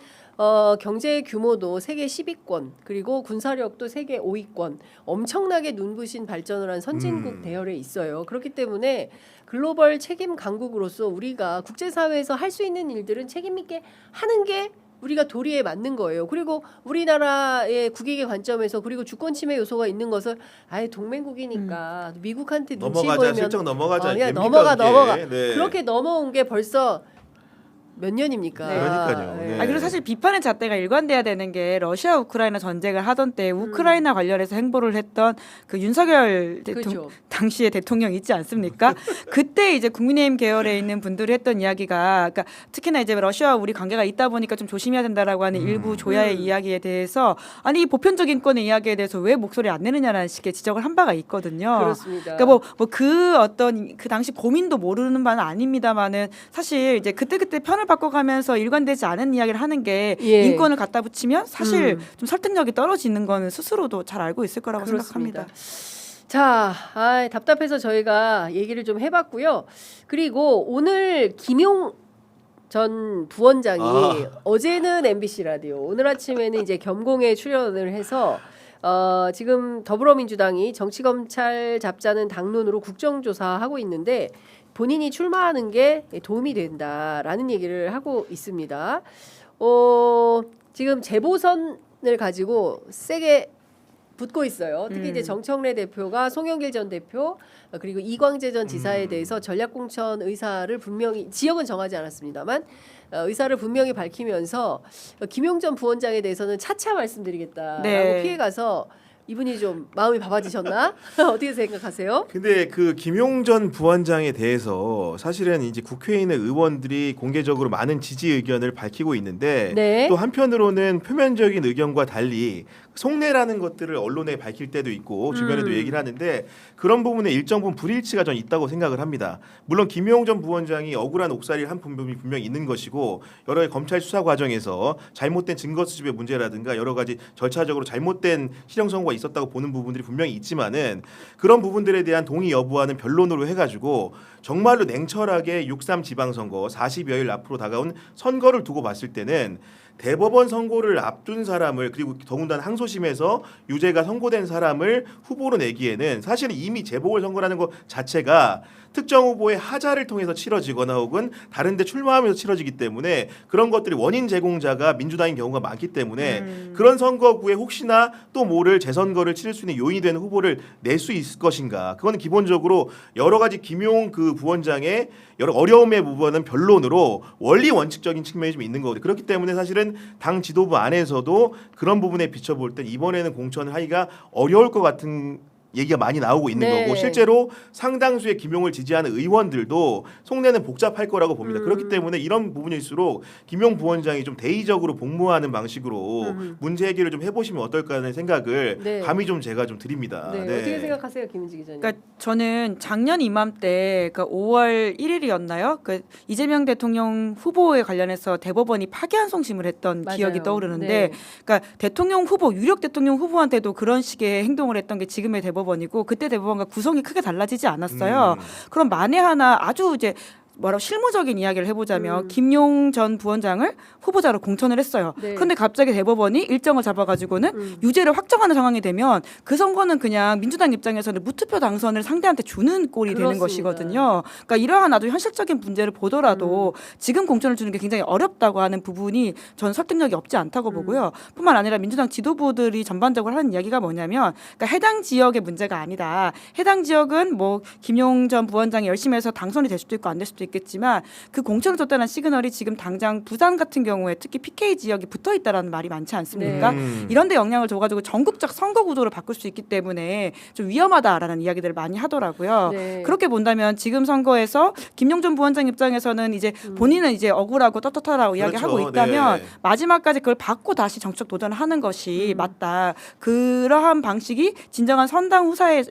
경제 규모도 세계 10위권 그리고 군사력도 세계 5위권 엄청나게 눈부신 발전을 한 선진국 대열에 있어요. 그렇기 때문에 글로벌 책임 강국으로서 우리가 국제사회에서 할 수 있는 일들은 책임 있게 하는 게 우리가 도리에 맞는 거예요. 그리고 우리나라의 국익의 관점에서 그리고 주권 침해 요소가 있는 것을 아예 동맹국이니까 미국한테 눈치 넘어가자 보이면 슬쩍 넘어가자 그냥 됩니까, 넘어가. 그게? 네. 그렇게 넘어온 게 벌써 몇 년입니까? 네. 그러니까요. 네. 그리고 사실 비판의 잣대가 일관돼야 되는 게 러시아 우크라이나 전쟁을 하던 때 우크라이나 관련해서 행보를 했던 그 윤석열 그렇죠. 당시의 대통령 있지 않습니까? 그때 이제 국민의힘 계열에 있는 분들이 했던 이야기가 그러니까 특히나 이제 러시아와 우리 관계가 있다 보니까 좀 조심해야 된다라고 하는 일부 조야의 이야기에 대해서 아니 보편적 인권의 이야기에 대해서 왜 목소리 안 내느냐라는 식의 지적을 한 바가 있거든요. 그렇습니다. 그러니까 뭐 그 어떤 그 당시 고민도 모르는 바는 아닙니다만은 사실 이제 그때 편을 바꿔가면서 일관되지 않은 이야기를 하는 게 예. 인권을 갖다 붙이면 사실 좀 설득력이 떨어지는 거는 스스로도 잘 알고 있을 거라고 그렇습니다. 생각합니다. 자, 답답해서 저희가 얘기를 좀 해봤고요. 그리고 오늘 김용 전 부원장이 어제는 MBC 라디오, 오늘 아침에는 이제 겸공에 출연을 해서 지금 더불어민주당이 정치검찰 잡자는 당론으로 국정조사하고 있는데 본인이 출마하는 게 도움이 된다라는 얘기를 하고 있습니다. 지금 재보선을 가지고 세게 붙고 있어요. 특히 이제 정청래 대표가 송영길 전 대표 그리고 이광재 전 지사에 대해서 전략공천 의사를 분명히 지역은 정하지 않았습니다만 의사를 분명히 밝히면서 김용 전 부원장에 대해서는 차차 말씀드리겠다라고 네. 피해가서 이분이 좀 마음이 바빠지셨나? 어떻게 생각하세요? 근데 그 김용 전 부원장에 대해서 사실은 이제 국회에 있는 의원들이 공개적으로 많은 지지 의견을 밝히고 있는데 네. 또 한편으로는 표면적인 의견과 달리 속내라는 것들을 언론에 밝힐 때도 있고 주변에도 얘기를 하는데 그런 부분에 일정 부분 불일치가 전 있다고 생각을 합니다. 물론 김용 전 부원장이 억울한 옥살이를 한 부분이 분명히 있는 것이고 여러 검찰 수사 과정에서 잘못된 증거 수집의 문제라든가 여러 가지 절차적으로 잘못된 실형 선고가 있었다고 보는 부분들이 분명히 있지만은 그런 부분들에 대한 동의 여부와는 변론으로 해가지고 정말로 냉철하게 6.3 지방선거 40여일 앞으로 다가온 선거를 두고 봤을 때는 대법원 선고를 앞둔 사람을 그리고 더군다나 항소심에서 유죄가 선고된 사람을 후보로 내기에는 사실은 이미 재보궐선거라는 것 자체가 특정 후보의 하자를 통해서 치러지거나 혹은 다른 데 출마하면서 치러지기 때문에 그런 것들이 원인 제공자가 민주당인 경우가 많기 때문에 그런 선거구에 혹시나 또 모를 재선거를 치를 수 있는 요인이 되는 후보를 낼 수 있을 것인가. 그거는 기본적으로 여러 가지 김용 그 부원장의 여러 어려움의 부분은 변론으로 원리 원칙적인 측면이 좀 있는 거거든요. 그렇기 때문에 사실은 당 지도부 안에서도 그런 부분에 비춰볼 땐 이번에는 공천을 하기가 어려울 것 같은 얘기가 많이 나오고 있는 네. 거고 실제로 상당수의 김용을 지지하는 의원들도 속내는 복잡할 거라고 봅니다. 그렇기 때문에 이런 부분일수록 김용 부원장이 좀 대의적으로 복무하는 방식으로 문제 해결을 좀 해보시면 어떨까 하는 생각을 네. 감히 좀 제가 좀 드립니다. 네. 네. 어떻게 생각하세요, 김은지 기자님? 그러니까 저는 작년 이맘때 그러니까 5월 1일이었나요? 그 이재명 대통령 후보에 관련해서 대법원이 파기환송심을 했던 맞아요. 기억이 떠오르는데, 네. 그러니까 대통령 후보 유력 대통령 후보한테도 그런 식의 행동을 했던 게 지금의 대법원이고 그때 대법원과 구성이 크게 달라지지 않았어요. 그럼 만에 하나 아주 이제 뭐라고 실무적인 이야기를 해보자면 김용 전 부원장을 후보자로 공천을 했어요. 네. 그런데 갑자기 대법원이 일정을 잡아가지고는 유죄를 확정하는 상황이 되면 그 선거는 그냥 민주당 입장에서는 무투표 당선을 상대한테 주는 꼴이 되는 그렇습니다. 것이거든요. 그러니까 이러한 아주 현실적인 문제를 보더라도 지금 공천을 주는 게 굉장히 어렵다고 하는 부분이 저는 설득력이 없지 않다고 보고요. 뿐만 아니라 민주당 지도부들이 전반적으로 하는 이야기가 뭐냐면 그러니까 해당 지역의 문제가 아니다. 해당 지역은 뭐 김용 전 부원장이 열심히 해서 당선이 될 수도 있고 안 될 수도 있겠지만 그 공천을 줬다는 시그널이 지금 당장 부산 같은 경우에 특히 PK 지역이 붙어 있다라는 말이 많지 않습니까? 이런 데 영향을 줘가지고 전국적 선거 구도를 바꿀 수 있기 때문에 좀 위험하다라는 이야기들을 많이 하더라고요. 네. 그렇게 본다면 지금 선거에서 김용 전 부원장 입장에서는 이제 본인은 이제 억울하고 떳떳하다고 이야기하고 그렇죠. 있다면 네. 마지막까지 그걸 받고 다시 정치적 도전을 하는 것이 맞다. 그러한 방식이 진정한 선당 후사의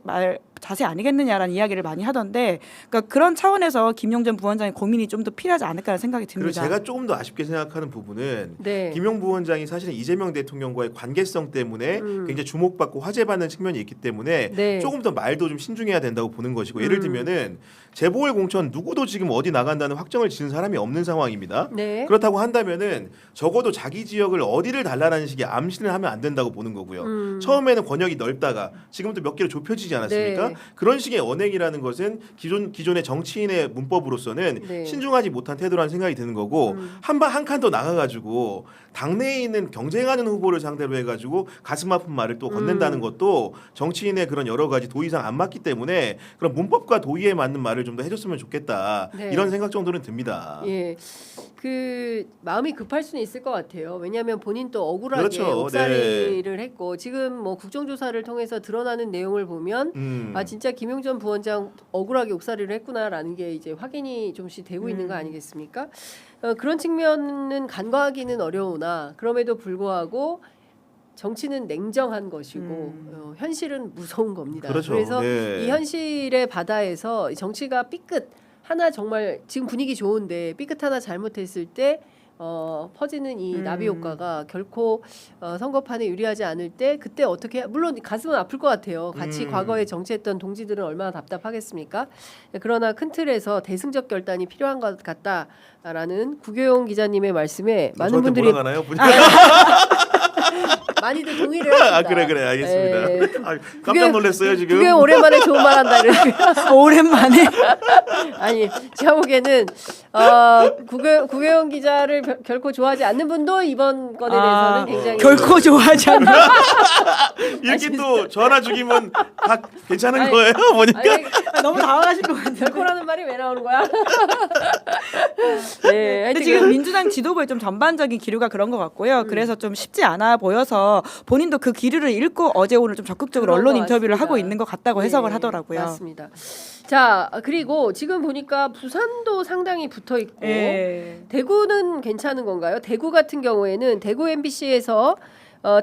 자세 아니겠느냐라는 이야기를 많이 하던데, 그러니까 그런 차원에서 김용 전 부원장의 고민이 좀 더 필요하지 않을까라는 생각이 그리고 듭니다. 제가 조금 더 아쉽게 생각하는 부분은 네. 김용 부원장이 사실은 이재명 대통령과의 관계성 때문에 굉장히 주목받고 화제받는 측면이 있기 때문에 네. 조금 더 말도 좀 신중해야 된다고 보는 것이고 예를 들면은 재보궐 공천 누구도 지금 어디 나간다는 확정을 지은 사람이 없는 상황입니다. 네. 그렇다고 한다면은 적어도 자기 지역을 어디를 달라라는 식의 암신을 하면 안 된다고 보는 거고요. 처음에는 권역이 넓다가 지금부터 몇 개로 좁혀지지 않았습니까? 네. 그런 식의 언행이라는 것은 기존의 정치인의 문법으로서는 네. 신중하지 못한 태도라는 생각이 드는 거고 한 칸 더 나가가지고 당내에 있는 경쟁하는 후보를 상대로 해가지고 가슴 아픈 말을 또 건넨다는 것도 정치인의 그런 여러 가지 도의상 안 맞기 때문에 그런 문법과 도의에 맞는 말을 좀 더 해줬으면 좋겠다 네. 이런 생각 정도는 듭니다. 예, 그 마음이 급할 수는 있을 것 같아요. 왜냐하면 본인 또 억울하게 그렇죠. 옥살이를 했고 지금 뭐 국정조사를 통해서 드러나는 내용을 보면 아 진짜 김용 전 부원장 억울하게 옥살이를 했구나라는 게 이제 확인이 좀씩 되고 있는 거 아니겠습니까? 그런 측면은 간과하기는 어려우나 그럼에도 불구하고 정치는 냉정한 것이고 현실은 무서운 겁니다. 그렇죠. 그래서 네. 이 현실의 바다에서 정치가 삐끗 하나 정말 지금 분위기 좋은데 삐끗 하나 잘못했을 때 퍼지는 이 나비 효과가 결코 선거판에 유리하지 않을 때 그때 어떻게 물론 가슴은 아플 것 같아요. 같이 과거에 정치했던 동지들은 얼마나 답답하겠습니까? 그러나 큰 틀에서 대승적 결단이 필요한 것 같다라는 구교용 기자님의 말씀에 많은 분들이 몰아가나요? 많이들 동의를 합니다. 아 그래 알겠습니다. 예. 아, 깜짝 놀랐어요 지금. 구교용 오랜만에 좋은 말 한다 이러니까. 오랜만에 아니 제가 보기에는 구교용 기자를 결코 좋아하지 않는 분도 이번 건에 대해서는 굉장히 결코 좋아하지 않는 이렇게 또 전화 죽이면 다 괜찮은 아니, 거예요? 보니까. 아니, 너무 당황하실 것 같아요. 결코라는 말이 왜 나오는 거야? 네, 근데 하여튼 지금 민주당 지도부의 좀 전반적인 기류가 그런 것 같고요. 그래서 좀 쉽지 않아 보여서 본인도 그 기류를 읽고 어제 오늘 좀 적극적으로 그런 언론 것 인터뷰를 같습니다. 하고 있는 것 같다고 해석을 하더라고요. 맞습니다. 자 그리고 지금 보니까 부산도 상당히 붙어 있고 예. 대구는 괜찮은 건가요? 대구 같은 경우에는 대구 MBC에서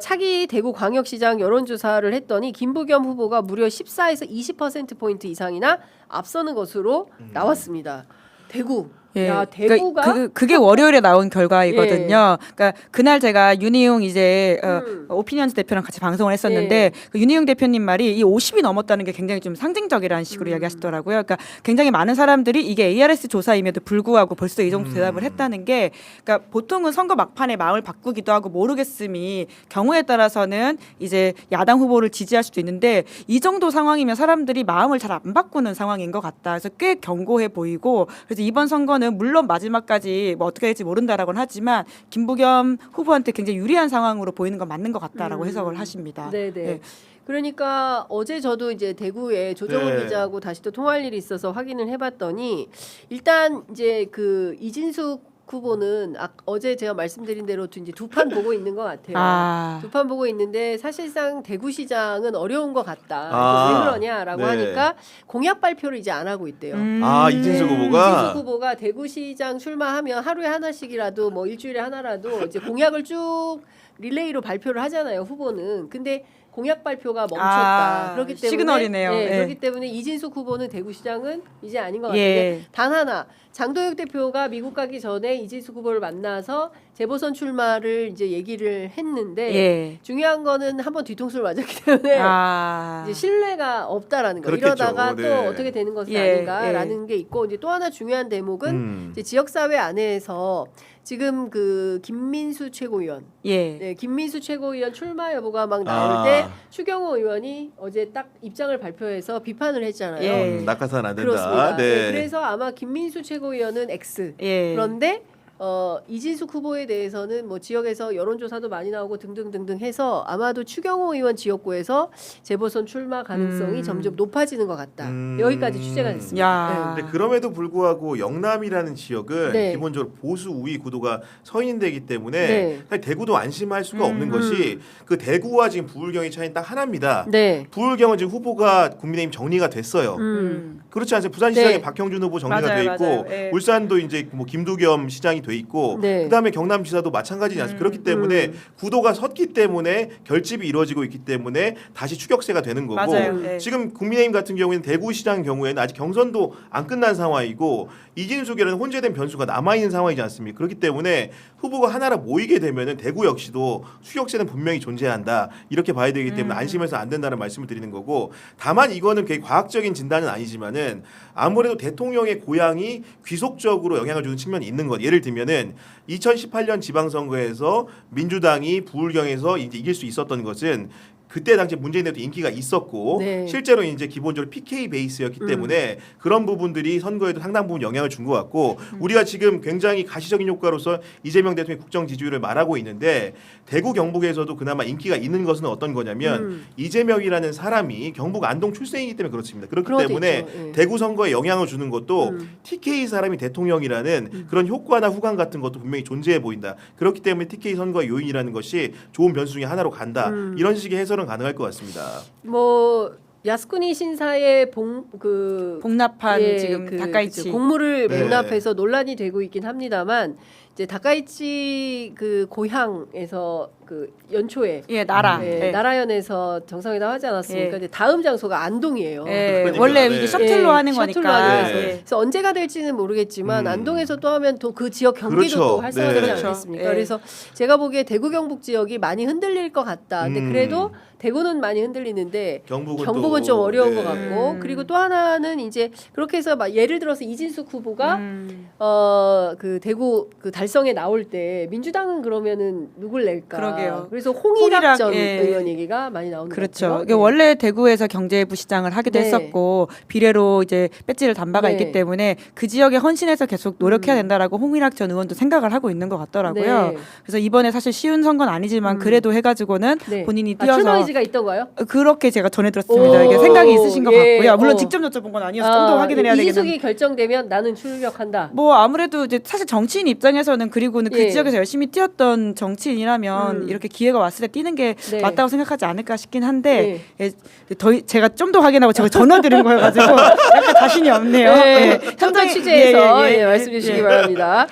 차기 대구 광역시장 여론조사를 했더니 김부겸 후보가 무려 14에서 20% 포인트 이상이나 앞서는 것으로 나왔습니다. 대구. 예. 야, 대구가? 그러니까 그게 월요일에 나온 결과이거든요. 그러니까 그날 제가 윤희용 이제 오피니언스 대표랑 같이 방송을 했었는데 그 윤희용 대표님 말이 이 50이 넘었다는 게 굉장히 좀 상징적이라는 식으로 이야기하시더라고요. 그러니까 굉장히 많은 사람들이 이게 ARS 조사임에도 불구하고 벌써 이 정도 대답을 했다는 게, 그러니까 보통은 선거 막판에 마음을 바꾸기도 하고 모르겠음이 경우에 따라서는 이제 야당 후보를 지지할 수도 있는데 이 정도 상황이면 사람들이 마음을 잘 안 바꾸는 상황인 것 같다. 그래서 꽤 견고해 보이고, 그래서 이번 선거는 물론 마지막까지 뭐 어떻게 될지 모른다라고는 하지만 김부겸 후보한테 굉장히 유리한 상황으로 보이는 건 맞는 것 같다라고 해석을 하십니다. 네네. 네. 그러니까 어제 저도 이제 대구에 조정훈 네. 기자하고 다시 또 통화할 일이 있어서 확인을 해봤더니 일단 이제 그 이진숙 후보는 어제 제가 말씀드린 대로 이제 두 판 보고 있는 것 같아요. 두 판 보고 있는데 사실상 대구시장은 어려운 것 같다. 왜 그러냐라고 네. 하니까 공약 발표를 이제 안 하고 있대요. 이진숙 후보가 이진숙 후보가 대구시장 출마하면 하루에 하나씩이라도 뭐 일주일에 하나라도 이제 공약을 쭉 릴레이로 발표를 하잖아요. 후보는. 근데 공약 발표가 멈췄다. 그렇기 때문에 시그널이네요. 네, 예. 그렇기 때문에 이진숙 후보는 대구시장은 이제 아닌 것 예. 같은데 단 하나 장도혁 대표가 미국 가기 전에 이진숙 후보를 만나서 재보선 출마를 이제 얘기를 했는데 예. 중요한 거는 한번 뒤통수를 맞았기 때문에 이제 신뢰가 없다라는 거. 그렇겠죠. 이러다가 또 네. 어떻게 되는 것은 예, 아닌가라는 게 있고 이제 또 하나 중요한 대목은 이제 지역사회 안에서 지금 그 김민수 최고위원, 네, 김민수 최고위원 출마 여부가 막 나올 때 추경호 의원이 어제 딱 입장을 발표해서 비판을 했잖아요. 낙하산 안 된다. 그렇습니다. 네. 네, 그래서 아마 김민수 최고위원은 X. 그런데 이진숙 후보에 대해서는 뭐 지역에서 여론조사도 많이 나오고 등등등등 해서 아마도 추경호 의원 지역구에서 재보선 출마 가능성이 점점 높아지는 것 같다. 여기까지 취재가 됐습니다. 근데 그럼에도 불구하고 영남이라는 지역은 네. 기본적으로 보수 우위 구도가 서인되기 때문에 네. 사실 대구도 안심할 수가 없는 것이 그 대구와 지금 부울경의 차이는 딱 하나입니다. 네. 부울경은 지금 후보가 국민의힘 정리가 됐어요. 그렇지 않습니까? 부산시장에 네. 박형준 후보 정리가 맞아요, 돼 있고 맞아요. 예. 울산도 이제 뭐 김두겸 시장이 돼 있고 네. 그다음에 경남지사도 마찬가지지 않습니까? 그렇기 때문에 구도가 섰기 때문에 결집이 이루어지고 있기 때문에 다시 추격세가 되는 거고 맞아요. 네. 지금 국민의힘 같은 경우에는 대구시장 경우에는 아직 경선도 안 끝난 상황이고 이진숙이라는 혼재된 변수가 남아 있는 상황이지 않습니까? 그렇기 때문에 후보가 하나로 모이게 되면은 대구 역시도 추격세는 분명히 존재한다 이렇게 봐야 되기 때문에 안심해서 안 된다는 말씀을 드리는 거고 다만 이거는 굉장히 과학적인 진단은 아니지만은 아무래도 대통령의 고향이 귀속적으로 영향을 주는 측면이 있는 것. 예를 들면은 2018년 지방선거에서 민주당이 부울경에서 이제 이길 수 있었던 것은 그때 당시 문재인 대통령 인기가 있었고 네. 실제로 이제 기본적으로 PK 베이스였기 때문에 그런 부분들이 선거에도 상당 부분 영향을 준 것 같고 우리가 지금 굉장히 가시적인 효과로서 이재명 대통령의 국정 지지율을 말하고 있는데 대구 경북에서도 그나마 인기가 있는 것은 어떤 거냐면 이재명이라는 사람이 경북 안동 출생이기 때문에 그렇습니다. 그렇기 때문에 예. 대구 선거에 영향을 주는 것도 TK 사람이 대통령이라는 그런 효과나 후광 같은 것도 분명히 존재해 보인다. 그렇기 때문에 TK 선거의 요인이라는 것이 좋은 변수 중에 하나로 간다. 이런 식의 해설은 가능할 것 같습니다. 뭐 야스쿠니 신사의 복납한 예, 지금 다카이치 공물을 네. 복납해서 논란이 되고 있긴 합니다만 이제 다카이치 그 고향에서 그 연초에 나라 나라연에서 정상회담 하지 않았습니까? 예. 이제 다음 장소가 안동이에요. 그러니까, 원래 네. 이게 셔틀로 하는 셔틀로 거니까. 하는 거죠. 네. 그래서 언제가 될지는 모르겠지만 안동에서 또 하면 또 그 지역 경기도 그렇죠. 또 활성화되지 네. 않겠습니까? 그렇죠. 그래서 제가 보기에 대구 경북 지역이 많이 흔들릴 것 같다. 근데 그래도 대구는 많이 흔들리는데 경북은 좀 어려운 것 같고 그리고 또 하나는 이제 그렇게 해서 막 예를 들어서 이진숙 후보가 그 대구 그 달성에 나올 때 민주당은 그러면은 누굴 낼까? 그러게요. 그래서 홍일학 전 예. 의원 얘기가 많이 나오는 것 그렇죠. 같아요. 이게 원래 대구에서 경제부 시장을 하기도 네. 했었고 비례로 이제 배지를 단바가 네. 있기 때문에 그 지역에 헌신해서 계속 노력해야 된다라고 홍일학 전 의원도 생각을 하고 있는 것 같더라고요. 네. 그래서 이번에 사실 쉬운 선거는 아니지만 그래도 해가지고는 네. 본인이 뛰어서 출마 의지가 있던가요? 그렇게 제가 전해 들었습니다. 오, 이게 생각이 있으신 것 예, 같고요. 물론 직접 여쭤본 건 아니어서 좀 더 확인을 해야 되겠는데. 이진숙이 결정되면 나는 출격한다. 뭐 아무래도 이제 사실 정치인 입장에서는 그리고는 그 예. 지역에서 열심히 뛰었던 정치인이라면 이렇게 기회가 왔을 때 뛰는 게 네. 맞다고 생각하지 않을까 싶긴 한데 제가 좀 더 확인하고 제가 전화 드린 거여가지고 약간 자신이 없네요. 네, 현장 취재해서 예, 예, 예. 말씀해 주시기 예. 바랍니다.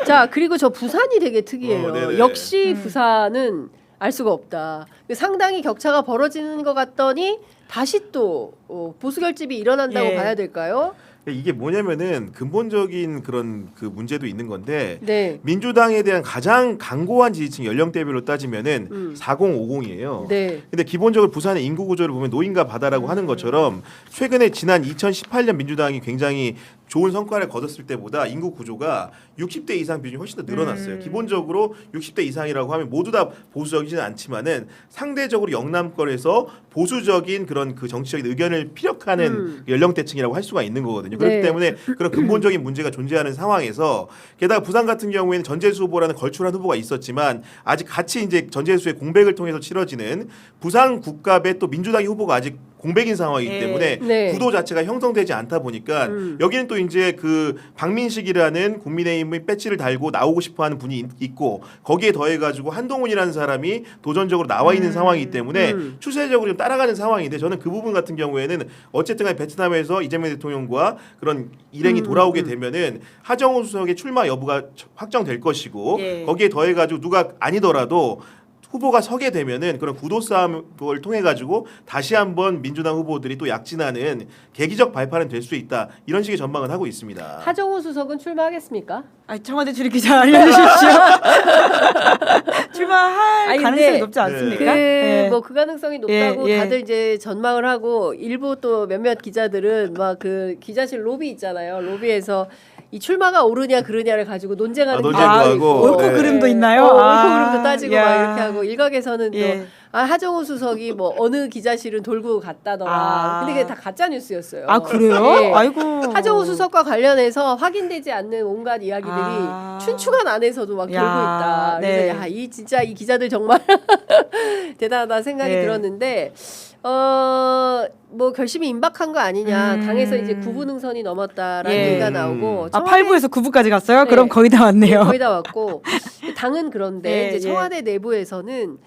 자, 그리고 저 부산이 되게 특이해요. 네네. 역시 부산은 알 수가 없다. 상당히 격차가 벌어지는 것 같더니 다시 또 보수 결집이 일어난다고 예. 봐야 될까요? 이게 뭐냐면은 근본적인 그런 그 문제도 있는 건데 네. 민주당에 대한 가장 강고한 지지층 연령대별로 따지면은 4050이에요. 네. 근데 기본적으로 부산의 인구 구조를 보면 노인과 바다라고 하는 것처럼 최근에 지난 2018년 민주당이 굉장히 좋은 성과를 거뒀을 때보다 인구 구조가 60대 이상 비중이 훨씬 더 늘어났어요. 기본적으로 60대 이상이라고 하면 모두 다 보수적이지는 않지만은 상대적으로 영남권에서 보수적인 그런 그 정치적인 의견을 피력하는 연령대층이라고 할 수가 있는 거거든요. 그렇기 네. 때문에 그런 근본적인 문제가 존재하는 상황에서 게다가 부산 같은 경우에는 전재수 후보라는 걸출한 후보가 있었지만 아직 같이 이제 전재수의 공백을 통해서 치러지는 부산 국갑의 또 민주당의 후보가 아직 공백인 상황이기 네. 때문에 네. 구도 자체가 형성되지 않다 보니까 여기는 또 이제 그 박민식이라는 국민의힘의 배지를 달고 나오고 싶어하는 분이 있고 거기에 더해가지고 한동훈이라는 사람이 도전적으로 나와 있는 상황이기 때문에 추세적으로 좀 따라가는 상황인데 저는 그 부분 같은 경우에는 어쨌든 간에 베트남에서 이재명 대통령과 그런 일행이 돌아오게 되면은 하정우 수석의 출마 여부가 확정될 것이고 예. 거기에 더해가지고 누가 아니더라도 후보가 서게 되면은 그런 구도 싸움을 통해 가지고 다시 한번 민주당 후보들이 또 약진하는 계기적 발판은 될 수 있다 이런 식의 전망을 하고 있습니다. 하정우 수석은 출마하겠습니까? 청와대 출입 기자 알려주십시오. 출마할 아니, 가능성이 근데 높지 않습니까? 뭐 그 가능성이 높다고 예, 예. 다들 이제 전망을 하고 일부 또 몇몇 기자들은 막 그 기자실 로비 있잖아요. 로비에서 이 출마가 옳으냐 그르냐를 가지고 논쟁하는 논쟁도 기자도 하고, 있고. 옳고 네. 그름도 있나요? 옳고 아, 그름도 따지고 야. 막 이렇게 하고 일각에서는 또 예. 하정우 수석이 뭐 어느 기자실은 돌고 갔다더라. 아. 근데 그게 다 가짜 뉴스였어요. 아 그래요? 예. 아이고. 하정우 수석과 관련해서 확인되지 않는 온갖 이야기들이 아. 춘추관 안에서도 막 야, 돌고 있다. 그래서 네. 야, 이 진짜 이 기자들 정말 대단하다 생각이 네. 들었는데 뭐 결심이 임박한 거 아니냐. 당에서 이제 구분응선이 넘었다라는 예. 얘기가 나오고 아 8부에서 9부까지 갔어요? 네. 그럼 거의 다 왔네요. 거의 다 왔고 당은 그런데 예, 이제 청와대 내부에서는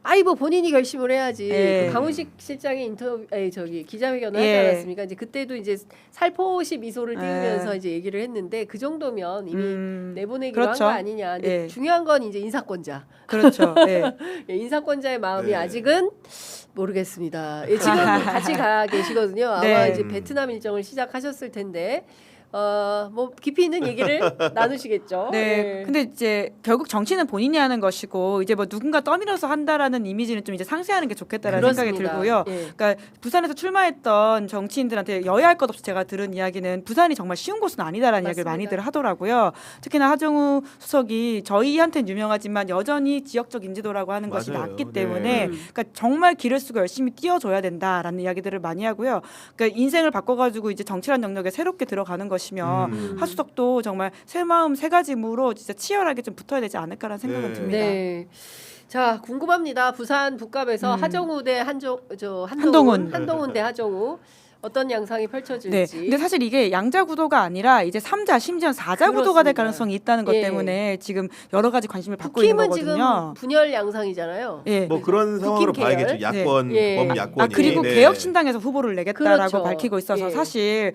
아이 뭐 본인이 결심을 해야지. 예. 그 강훈식 실장이 기자회견을 예. 하지 않았습니까? 이제 그때도 이제 살포시 미소를 띄우면서 예. 이제 얘기를 했는데 그 정도면 이미 내보내기로 그렇죠. 한 거 아니냐. 근데 예. 중요한 건 이제 인사권자. 그렇죠. 예. 예, 인사권자의 마음이 네. 아직은 모르겠습니다. 예, 지금 같이 가 계시거든요. 아마 네. 이제 베트남 일정을 시작하셨을 텐데 뭐 깊이 있는 얘기를 나누시겠죠. 네. 예. 근데 이제 결국 정치는 본인이 하는 것이고 이제 뭐 누군가 떠밀어서 한다라는 이미지는 좀 이제 상쇄하는 게 좋겠다라는 생각이 그렇습니다. 들고요. 예. 그러니까 부산에서 출마했던 정치인들한테 여야할 것 없이 제가 들은 이야기는 부산이 정말 쉬운 곳은 아니다라는 이야기를 맞습니다. 많이들 하더라고요. 특히나 하정우 수석이 저희한테는 유명하지만 여전히 지역적 인지도라고 하는 것이 맞아요. 낮기 네. 때문에 그러니까 정말 길을 쓰고 열심히 뛰어줘야 된다라는 이야기들을 많이 하고요. 그러니까 인생을 바꿔가지고 이제 정치란 영역에 새롭게 들어가는 것이면 하수석도 정말 새 마음 새 가짐으로 진짜 치열하게 좀 붙어야 되지 않을까라는 생각은 네. 듭니다. 네. 자 궁금합니다. 부산 북갑에서 하정우 대 한동훈. 한동훈 대 하정우 어떤 양상이 펼쳐질지. 네. 근데 사실 이게 양자 구도가 아니라 이제 3자 심지어 4자 구도가 될 그렇습니다. 가능성이 있다는 것 예. 때문에 지금 여러 가지 관심을 받고 있는 국힘은 지금 거거든요. 분열 양상이잖아요. 예. 뭐 그런 상황으로 국힘 계열? 봐야겠죠. 야권, 예. 범야권이. 그리고 네. 개혁신당에서 후보를 내겠다라고 그렇죠. 밝히고 있어서 예. 사실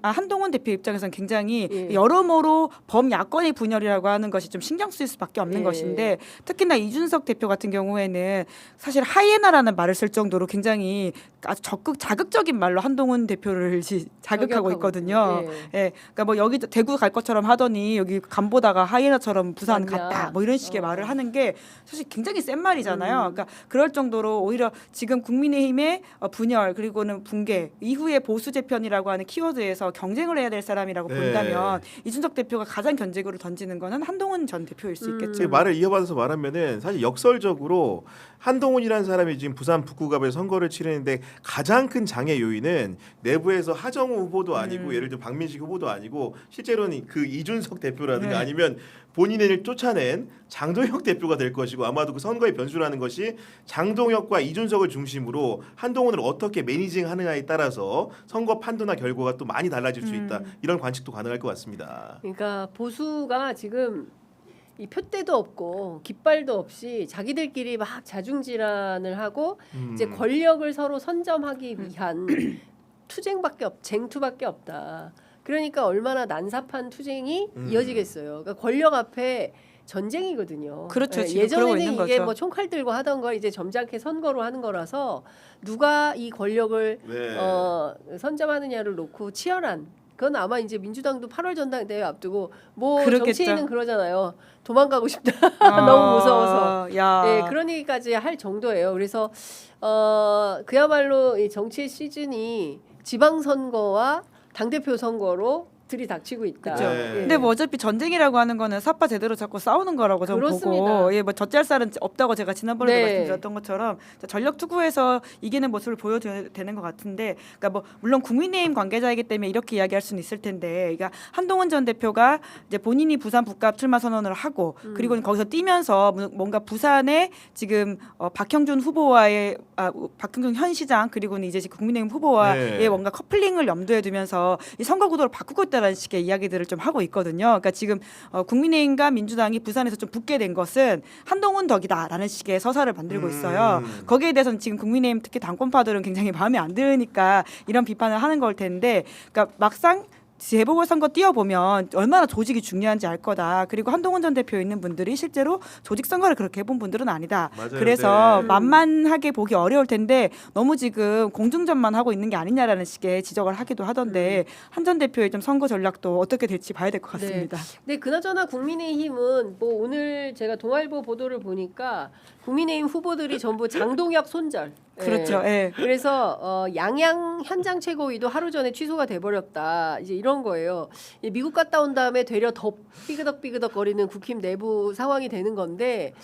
한동훈 대표 입장에서는 굉장히 예. 여러모로 범야권의 분열이라고 하는 것이 좀 신경 쓰일 수밖에 없는 예. 것인데 특히나 이준석 대표 같은 경우에는 사실 하이에나라는 말을 쓸 정도로 굉장히 아주 자극적인 말로 한동훈 대표를 자극하고 있거든요. 예. 예, 그러니까 뭐 여기 대구 갈 것처럼 하더니 여기 간 보다가 하이에나처럼 부산 맞냐. 갔다 뭐 이런 식의 말을 하는 게 사실 굉장히 센 말이잖아요. 그러니까 그럴 정도로 오히려 지금 국민의힘의 분열 그리고는 붕괴 이후에 보수 재편이라고 하는 키워드에서 경쟁을 해야 될 사람이라고 네. 본다면 이준석 대표가 가장 견제구를 던지는 거는 한동훈 전 대표일 수 있겠죠. 제 말을 이어받아서 말하면은 사실 역설적으로 한동훈이라는 사람이 지금 부산 북구갑에 선거를 치르는데 가장 큰 장애 요인은 내부에서 하정우 후보도 아니고 예를 들어 박민식 후보도 아니고 실제로는 그 이준석 대표라든가 네. 아니면 본인을 쫓아낸 장동혁 대표가 될 것이고 아마도 그 선거의 변수라는 것이 장동혁과 이준석을 중심으로 한동훈을 어떻게 매니징하느냐에 따라서 선거 판도나 결과가 또 많이 달라질 수 있다 이런 관측도 가능할 것 같습니다. 그러니까 보수가 지금 이 표대도 없고 깃발도 없이 자기들끼리 막 자중질환을 하고 이제 권력을 서로 선점하기 위한 쟁투밖에 없다. 그러니까 얼마나 난삽한 투쟁이 이어지겠어요. 그러니까 권력 앞에 전쟁이거든요. 그렇죠. 예, 지금 그러고 있는 예전에는 이게 거죠. 뭐 총칼 들고 하던 걸 이제 점잖게 선거로 하는 거라서 누가 이 권력을 네. 선점하느냐를 놓고 치열한 그건 아마 이제 민주당도 8월 전당대회 앞두고 뭐 그렇겠죠. 정치인은 그러잖아요. 도망가고 싶다. 너무 무서워서. 야. 네, 그런 얘기까지 할 정도예요. 그래서 그야말로 이 정치의 시즌이 지방선거와 당대표 선거로 들이닥치고 있다. 그죠. 네. 근데 뭐 어차피 전쟁이라고 하는 거는 sap바 제대로 잡고 싸우는 거라고 저는 그렇습니다. 보고 뭐 젖잘 살은 없다고 제가 지난번에도 네. 말씀드렸던 것처럼 전력 투구에서 이기는 모습을 보여줘야 되는 것 같은데 그러니까 뭐 물론 국민의힘 관계자이기 때문에 이렇게 이야기할 수는 있을 텐데 그러니까 한동훈 전 대표가 이제 본인이 부산 북갑 출마 선언을 하고 그리고 거기서 뛰면서 뭔가 부산에 지금 박형준 후보와의 박형준 현 시장 그리고는 이제 국민의힘 후보와의 네. 뭔가 커플링을 염두에 두면서 이 선거 구도를 바꾸고 있다라는 식의 이야기들을 좀 하고 있거든요. 그러니까 지금 국민의힘과 민주당이 부산에서 좀 붙게 된 것은 한동훈 덕이다라는 식의 서사를 만들고 있어요. 거기에 대해서는 지금 국민의힘 특히 당권파들은 굉장히 마음에 안 드니까 이런 비판을 하는 걸 텐데, 그러니까 막상 재보궐선거 뛰어보면 얼마나 조직이 중요한지 알 거다. 그리고 한동훈 전 대표 있는 분들이 실제로 조직 선거를 그렇게 해본 분들은 아니다. 맞아요. 그래서 네. 만만하게 보기 어려울 텐데 너무 지금 공중전만 하고 있는 게 아니냐라는 식의 지적을 하기도 하던데 한 전 대표의 좀 선거 전략도 어떻게 될지 봐야 될 것 같습니다. 네, 그나저나 국민의힘은 뭐 오늘 제가 동아일보 보도를 보니까 국민의힘 후보들이 전부 장동혁 손절. 그렇죠. 예. 그래서 양양 현장 최고위도 하루 전에 취소가 돼버렸다. 이제 이런 거예요. 미국 갔다 온 다음에 되려 더 삐그덕삐그덕거리는 국힘 내부 상황이 되는 건데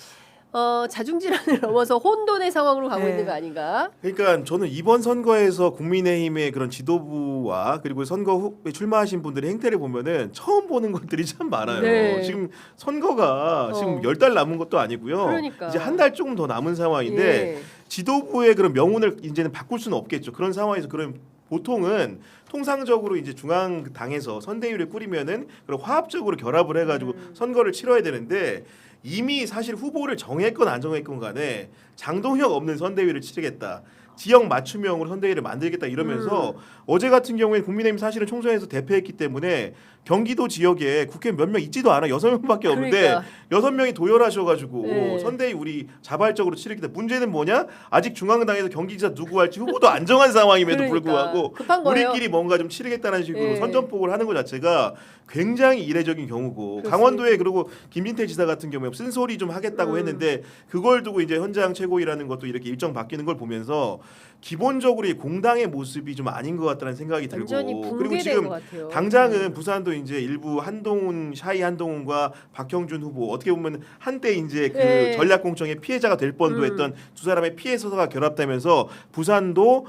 자중질환을 넘어서 혼돈의 상황으로 가고 네. 있는 거 아닌가? 그러니까 저는 이번 선거에서 국민의힘의 그런 지도부와 그리고 선거 후에 출마하신 분들의 행태를 보면은 처음 보는 것들이 참 많아요. 네. 지금 선거가 지금 10달 남은 것도 아니고요. 그러니까. 이제 한 달 조금 더 남은 상황인데 예. 지도부의 그런 명운을 이제는 바꿀 수는 없겠죠. 그런 상황에서 그런 보통은 통상적으로 이제 중앙당에서 선대위를 꾸리면은 그런 화합적으로 결합을 해가지고 선거를 치러야 되는데 이미 사실 후보를 정했건 안 정했건 간에 장동혁 없는 선대위를 치르겠다. 지역 맞춤형으로 선대위를 만들겠다 이러면서 어제 같은 경우에 국민의힘 사실은 총선에서 대패했기 때문에 경기도 지역에 국회 몇 명 있지도 않아 6명밖에 없는데 그러니까. 6명이 도열하셔가지고 네. 선대위 우리 자발적으로 치르겠다. 문제는 뭐냐? 아직 중앙당에서 경기지사 누구 할지 후보도 안 정한 상황임에도 그러니까. 불구하고 급한 거예요. 우리끼리 뭔가 좀 치르겠다는 식으로 네. 선전포고를 하는 것 자체가 굉장히 이례적인 경우고 그렇습니다. 강원도에 그리고 김진태 지사 같은 경우에 쓴소리 좀 하겠다고 했는데 그걸 두고 이제 현장 최고위라는 것도 이렇게 일정 바뀌는 걸 보면서 기본적으로 이 공당의 모습이 좀 아닌 것 같다는 생각이 들고 완전히 그리고 붕괴된 지금 것 같아요. 당장은 부산도 이제 일부 한동훈 샤이 한동훈과 박형준 후보 어떻게 보면 한때 이제 그 네. 전략 공천의 피해자가 될 뻔도 했던 두 사람의 피해 서사가 결합되면서 부산도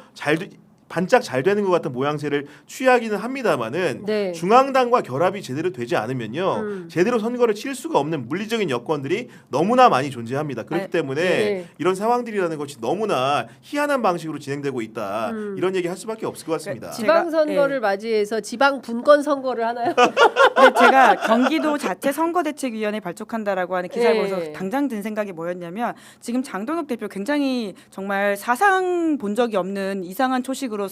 반짝 잘 되는 것 같은 모양새를 취하기는 합니다만은 네. 중앙당과 결합이 제대로 되지 않으면요 제대로 선거를 칠 수가 없는 물리적인 여건들이 너무나 많이 존재합니다. 그렇기 때문에 네. 이런 상황들이라는 것이 너무나 희한한 방식으로 진행되고 있다. 이런 얘기 할 수밖에 없을 것 같습니다. 지방선거를 맞이해서 지방 분권 선거를 하나요? 근데 제가 경기도 자체 선거대책위원회 발족한다라고 하는 기사를 네. 보면서 당장 든 생각이 뭐였냐면 지금 장동혁 대표 굉장히 정말 사상 본 적이 없는 이상한 초식으로서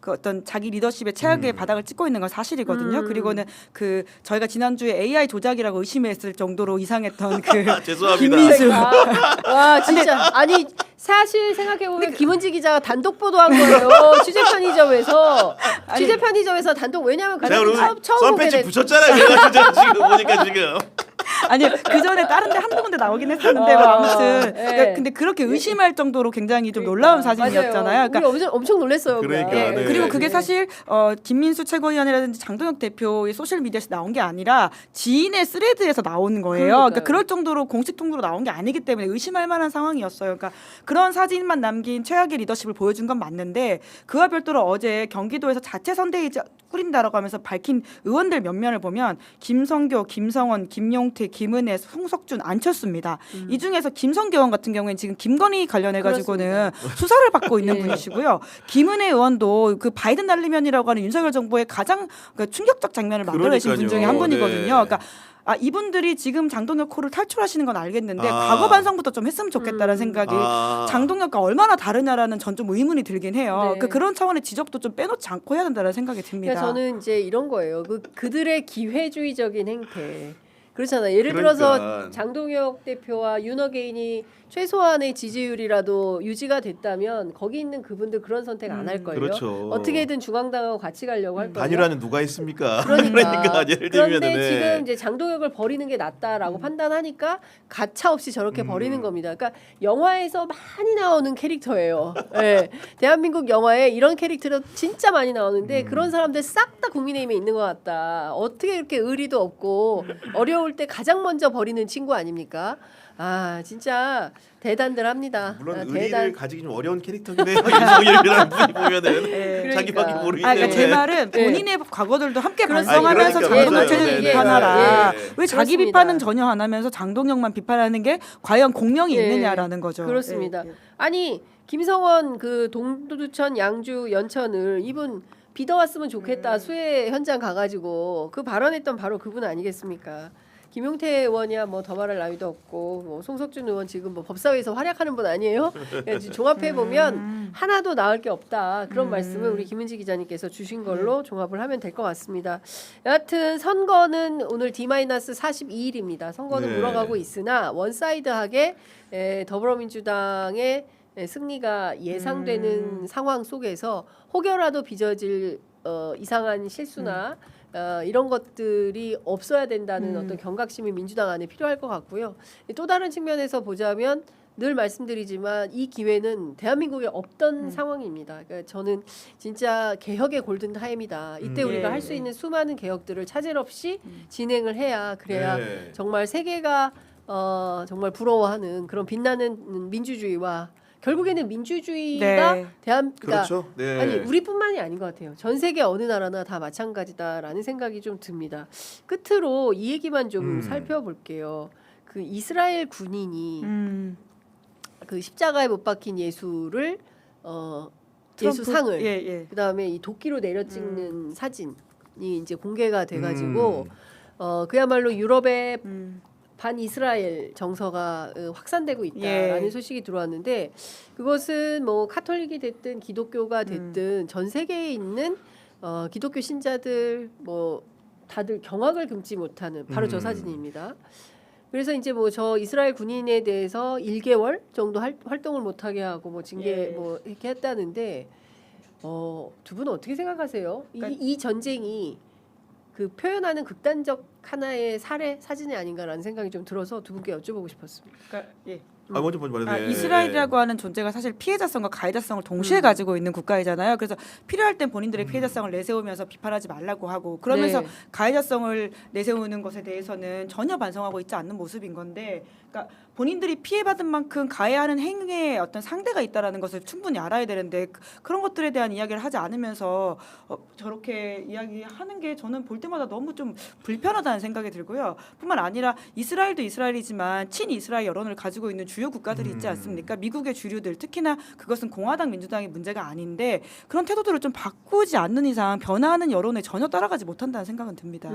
그 어떤 자기 리더십의 최악의 바닥을 찍고 있는 건 사실이거든요. 그리고는 그 저희가 지난주에 AI 조작이라고 의심했을 정도로 이상했던 그 죄송합니다. 김민수 와 진짜 아니 사실 생각해보면 김은지 기자가 단독 보도한 거예요. 취재 편의점에서 취재 편의점에서 단독 왜냐면 제가 그때 그러면 처음 보게 썬패치 된 붙였잖아요. 제가 진짜 지금 보니까 지금. 아니요 그 전에 다른 데 한두 군데 나오긴 했었는데 뭐 아무튼 네. 그러니까 근데 그렇게 의심할 정도로 굉장히 좀 놀라운 사진이었잖아요. 맞아요. 우리 엄청 놀랐어요. 그러니까, 그냥. 네. 그리고 그게 사실 김민수 최고위원이라든지 장동혁 대표의 소셜 미디어에서 나온 게 아니라 지인의 스레드에서 나오는 거예요. 그러니까요. 그러니까 그럴 정도로 공식 통로로 나온 게 아니기 때문에 의심할 만한 상황이었어요. 그러니까 그런 사진만 남긴 최악의 리더십을 보여준 건 맞는데 그와 별도로 어제 경기도에서 자체 선대위 꾸린다라고 하면서 밝힌 의원들 면면을 보면 김성교, 김성원, 김용태, 김은혜, 송석준, 안철수입니다. 이 중에서 김성교 의원 같은 경우에는 지금 김건희 관련해 가지고는 수사를 받고 있는 예. 분이시고요. 김은혜 의원도 그 바이든 날리면이라고 하는 윤석열 정부의 가장 충격적 장면을 만들어내신 분 중에 한 그러니까요. 분이거든요. 네. 그러니까 이분들이 지금 장동혁 코를 탈출하시는 건 알겠는데 과거 반성부터 좀 했으면 좋겠다는 생각이 장동혁과 얼마나 다르냐라는 전 좀 의문이 들긴 해요. 네. 그런 차원의 지적도 좀 빼놓지 않고 해야 된다는 생각이 듭니다. 그러니까 저는 이제 이런 거예요. 그들의 기회주의적인 행태. 그렇잖아요. 예를 그러니까. 들어서 장동혁 대표와 윤어게인이 최소한의 지지율이라도 유지가 됐다면 거기 있는 그분들 그런 선택 안 할 거예요. 그렇죠. 어떻게든 중앙당하고 같이 가려고 할 거예요. 단일화는 누가 있습니까? 그러니까 예를 그런데 들면은 지금 이제 장동혁을 버리는 게 낫다라고 판단하니까 가차 없이 저렇게 버리는 겁니다. 그러니까 영화에서 많이 나오는 캐릭터예요. 예. 대한민국 영화에 이런 캐릭터가 진짜 많이 나오는데 그런 사람들 싹 다 국민의힘에 있는 것 같다. 어떻게 이렇게 의리도 없고 어려울 때 가장 먼저 버리는 친구 아닙니까? 아 진짜 대단들 합니다. 물론 아, 의리를 가지기 좀 어려운 캐릭터긴 해요. 윤석열이라는 분이 보면은 네. 자기밖에 그러니까. 모르기 아, 때문에. 그러니까 제 말은 네. 본인의 과거들도 함께 그렇습니다. 반성하면서 그러니까 장동혁 맞아요. 체제를 네, 비판하라. 네, 네. 왜 자기 그렇습니다. 비판은 전혀 안 하면서 장동혁만 비판하는 게 과연 공령이 예. 있느냐라는 거죠. 그렇습니다. 예, 예. 아니 김성원 그 동두천, 양주, 연천을 이분 비더왔으면 좋겠다 수해 현장 가가지고 그 발언했던 바로 그분 아니겠습니까? 김용태 의원이야 뭐 더 말할 나위도 없고 뭐 송석준 의원 지금 뭐 법사위에서 활약하는 분 아니에요? 종합해 보면 하나도 나을 게 없다 그런 말씀을 우리 김은지 기자님께서 주신 걸로 종합을 하면 될 것 같습니다. 여하튼 선거는 오늘 D-42일입니다. 선거는 네. 물어가고 있으나 원사이드하게 더불어민주당의 승리가 예상되는 상황 속에서 혹여라도 빚어질 이상한 실수나 이런 것들이 없어야 된다는 어떤 경각심이 민주당 안에 필요할 것 같고요. 또 다른 측면에서 보자면 늘 말씀드리지만 이 기회는 대한민국에 없던 상황입니다. 그러니까 저는 진짜 개혁의 골든 타임이다. 이때 예, 우리가 할 수 예. 있는 수많은 개혁들을 차질 없이 진행을 해야 그래야 네. 정말 세계가 정말 부러워하는 그런 빛나는 민주주의와 결국에는 민주주의가 네. 그러니까 그렇죠. 네. 아니 우리뿐만이 아닌 것 같아요. 전 세계 어느 나라나 다 마찬가지다라는 생각이 좀 듭니다. 끝으로 이 얘기만 좀 살펴볼게요. 그 이스라엘 군인이 그 십자가에 못 박힌 예수를 예수상을 예, 예. 그다음에 이 도끼로 내려 찍는 사진이 이제 공개가 돼가지고 그야말로 유럽의 반이스라엘 정서가 확산되고 있다라는 예. 소식이 들어왔는데 그것은 뭐 카톨릭이 됐든 기독교가 됐든 전 세계에 있는 기독교 신자들 뭐 다들 경악을 금치 못하는 바로 저 사진입니다. 그래서 이제 뭐 저 이스라엘 군인에 대해서 1개월 정도 활동을 못하게 하고 뭐 징계 예. 뭐 이렇게 했다는데 두 분은 어떻게 생각하세요? 그러니까 이 전쟁이 그 표현하는 극단적 하나의 사례 사진이 아닌가라는 생각이 좀 들어서 두 분께 여쭤보고 싶었습니다. 그러니까, 예. 먼저 말해요. 이스라엘이라고 하는 존재가 사실 피해자성과 가해자성을 동시에 가지고 있는 국가이잖아요. 그래서 필요할 땐 본인들의 피해자성을 내세우면서 비판하지 말라고 하고 그러면서 네. 가해자성을 내세우는 것에 대해서는 전혀 반성하고 있지 않는 모습인 건데, 그러니까 본인들이 피해받은 만큼 가해하는 행위에 어떤 상대가 있다라는 것을 충분히 알아야 되는데 그런 것들에 대한 이야기를 하지 않으면서 저렇게 이야기하는 게 저는 볼 때마다 너무 좀 불편하다는 생각이 들고요. 뿐만 아니라 이스라엘도 이스라엘이지만 친이스라엘 여론을 가지고 있는 주요 국가들이 있지 않습니까? 미국의 주류들 특히나 그것은 공화당 민주당의 문제가 아닌데 그런 태도들을 좀 바꾸지 않는 이상 변화하는 여론에 전혀 따라가지 못한다는 생각은 듭니다.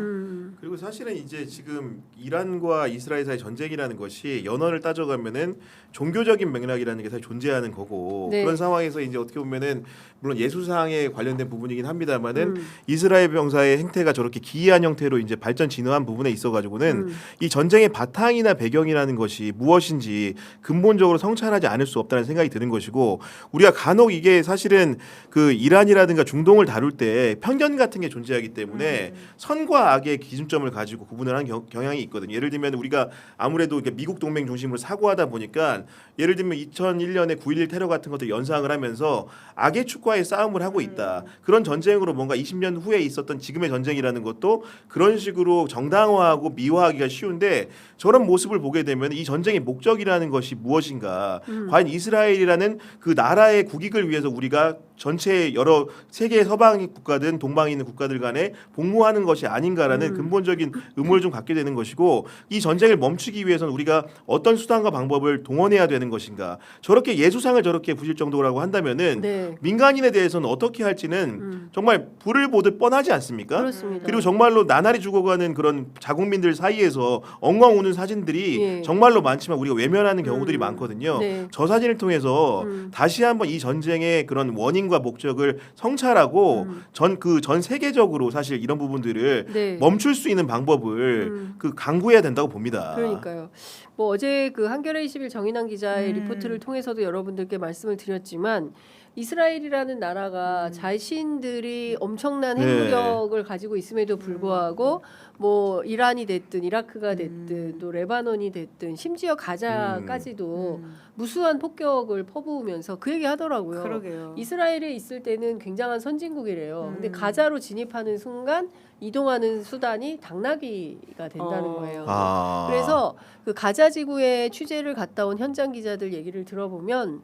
그리고 사실은 이제 지금 이란과 이스라엘 사이 전쟁이라는 것이 연원을 따져가면은 종교적인 맥락이라는 게 사실 존재하는 거고 네. 그런 상황에서 이제 어떻게 보면은 물론 예수상에 관련된 부분이긴 합니다만은 이스라엘 병사의 행태가 저렇게 기이한 형태로 이제 발전 진화한 부분에 있어가지고는 이 전쟁의 바탕이나 배경이라는 것이 무엇인지 근본적으로 성찰하지 않을 수 없다는 생각이 드는 것이고 우리가 간혹 이게 사실은 그 이란이라든가 중동을 다룰 때 편견 같은 게 존재하기 때문에 선과 악의 기준점을 가지고 구분을 하는 경향이 있거든요. 예를 들면 우리가 아무래도 이렇게 미국 동맹 중심으로 사고하다 보니까 예를 들면 2001년에 9.11 테러 같은 것들 연상을 하면서 악의 축과의 싸움을 하고 있다. 그런 전쟁으로 뭔가 20년 후에 있었던 지금의 전쟁이라는 것도 그런 식으로 정당화하고 미화하기가 쉬운데 저런 모습을 보게 되면 이 전쟁의 목적이라는 것이 무엇인가? 과연 이스라엘이라는 그 나라의 국익을 위해서 우리가 전체 여러 세계 서방 국가든 동방에 있는 국가들 간에 복무하는 것이 아닌가라는 근본적인 의문을 좀 갖게 되는 것이고 이 전쟁을 멈추기 위해서는 우리가 어떤 수단과 방법을 동원해야 되는 것인가? 저렇게 예수상을 저렇게 부실 정도라고 한다면은 네. 민간인의 외국인에 대해서는 어떻게 할지는 정말 불을 보듯 뻔하지 않습니까? 그렇습니다. 그리고 정말로 나날이 죽어가는 그런 자국민들 사이에서 엉엉 우는 사진들이 예. 정말로 많지만 우리가 외면하는 경우들이 많거든요. 네. 저 사진을 통해서 다시 한번 이 전쟁의 그런 원인과 목적을 성찰하고 전 세계적으로 사실 이런 부분들을 네. 멈출 수 있는 방법을 그 강구해야 된다고 봅니다. 그러니까요. 뭐 어제 그 한겨레 20일 정인환 기자의 리포트를 통해서도 여러분들께 말씀을 드렸지만 이스라엘이라는 나라가 자신들이 엄청난 네. 핵무력을 가지고 있음에도 불구하고 뭐 이란이 됐든 이라크가 됐든 또 레바논이 됐든 심지어 가자까지도 무수한 폭격을 퍼부으면서 그 얘기 하더라고요. 그러게요. 이스라엘에 있을 때는 굉장한 선진국이래요. 근데 가자로 진입하는 순간 이동하는 수단이 당나귀가 된다는 거예요. 아. 그래서 그 가자 지구에 취재를 갔다 온 현장 기자들 얘기를 들어보면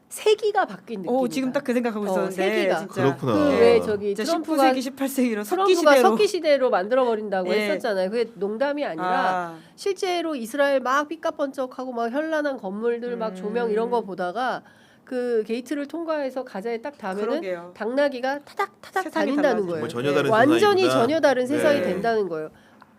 세기가 바뀐 느낌이다. 지금 딱 그 생각하고 있었는데 세기가. 진짜 그렇구나. 그 왜 저기 진짜 트럼프가 19세기 18세기로 트럼프가 석기 시대로 만들어 버린다고 예. 했었잖아요. 그게 농담이 아니라 실제로 이스라엘 막 삐까뻔쩍하고 막 현란한 건물들 막 조명 이런 거 보다가 그 게이트를 통과해서 가자에 딱 닿으면은 그러게요. 당나귀가 타닥타닥 세상이 다닌다는 달라지죠. 거예요. 정말 전혀 다른 완전히 세상이구나. 전혀 다른 세상이 네. 된다는 거예요.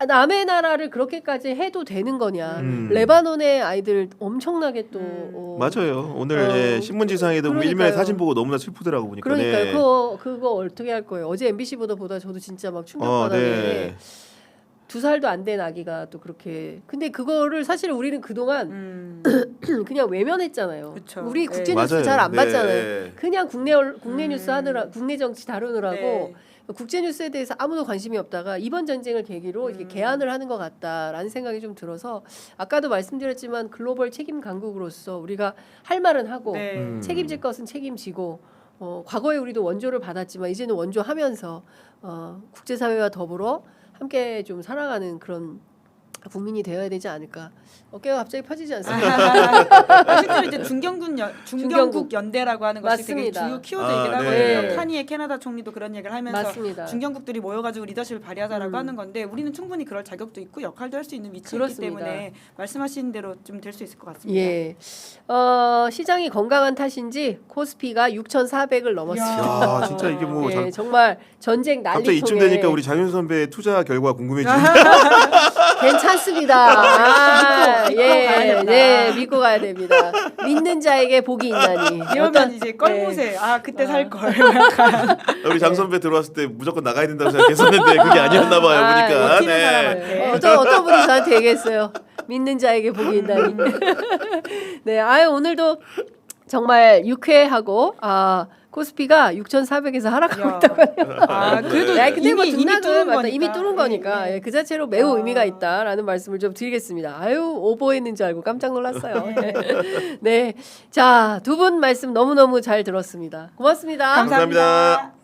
남의 나라를 그렇게까지 해도 되는 거냐? 레바논의 아이들 엄청나게 또 맞아요. 오늘 신문지상에도 그러니까요. 일면의 사진 보고 너무나 슬프더라고 보니까. 그러니까요. 네. 그거 어떻게 할 거예요? 어제 MBC 보다 저도 진짜 막 충격받았는데 네. 2살도 안 된 아기가 또 그렇게. 근데 그거를 사실 우리는 그동안 그냥 외면했잖아요. 그쵸. 우리 네. 국제 뉴스 맞아요. 잘 안 네. 봤잖아요. 그냥 국내 뉴스 하느라 국내 정치 다루느라고 네. 국제 뉴스에 대해서 아무도 관심이 없다가 이번 전쟁을 계기로 이렇게 개안을 하는 것 같다라는 생각이 좀 들어서 아까도 말씀드렸지만 글로벌 책임 강국으로서 우리가 할 말은 하고 네. 책임질 것은 책임지고 과거에 우리도 원조를 받았지만 이제는 원조하면서 국제사회와 더불어 함께 좀 살아가는 그런 국민이 되어야 되지 않을까. 어깨가 갑자기 펴지지 않습니까? 실제로 이제 중경국 중경국. 연대라고 하는 것이 맞습니다. 되게 주요 키워드이긴 아, 하거든요. 네. 카니의 캐나다 총리도 그런 얘기를 하면서 맞습니다. 중경국들이 모여가지고 리더십을 발휘하자라고 하는 건데 우리는 충분히 그럴 자격도 있고 역할도 할 수 있는 위치이기 그렇습니다. 때문에 말씀하신 대로 좀 될 수 있을 것 같습니다. 예. 시장이 건강한 탓인지 코스피가 6,400을 넘었습니다. 야, 진짜 이게 뭐 예, 정말 전쟁 난리통에 갑자기 이쯤 되니까 우리 장윤 선배의 투자 결과 궁금해지네. 괜찮습니다. 믿고 가야 된다. 네, 믿고 가야 됩니다. 믿는 자에게 복이 있나니. 이러면 이제 껄무새 그때 살 걸. 약간 우리 장 선배 들어왔을 때 무조건 나가야 된다고 생각했었는데 그게 아니었나 봐요. 보니까. 버티는 사람한테. 어떤 분이 저한테 얘기했어요. 믿는 자에게 복이 있나니. 네, 오늘도 정말 유쾌하고 코스피가 6,400에서 하락하고 있다고 하네요. 그래도 근데 뭐 이미 등락은 뚫은 맞다. 거니까. 이미 뚫은 거니까 네. 예, 그 자체로 매우 의미가 있다라는 말씀을 좀 드리겠습니다. 오버했는 줄 알고 깜짝 놀랐어요. 네, 자, 두 분 말씀 너무너무 잘 들었습니다. 고맙습니다. 감사합니다.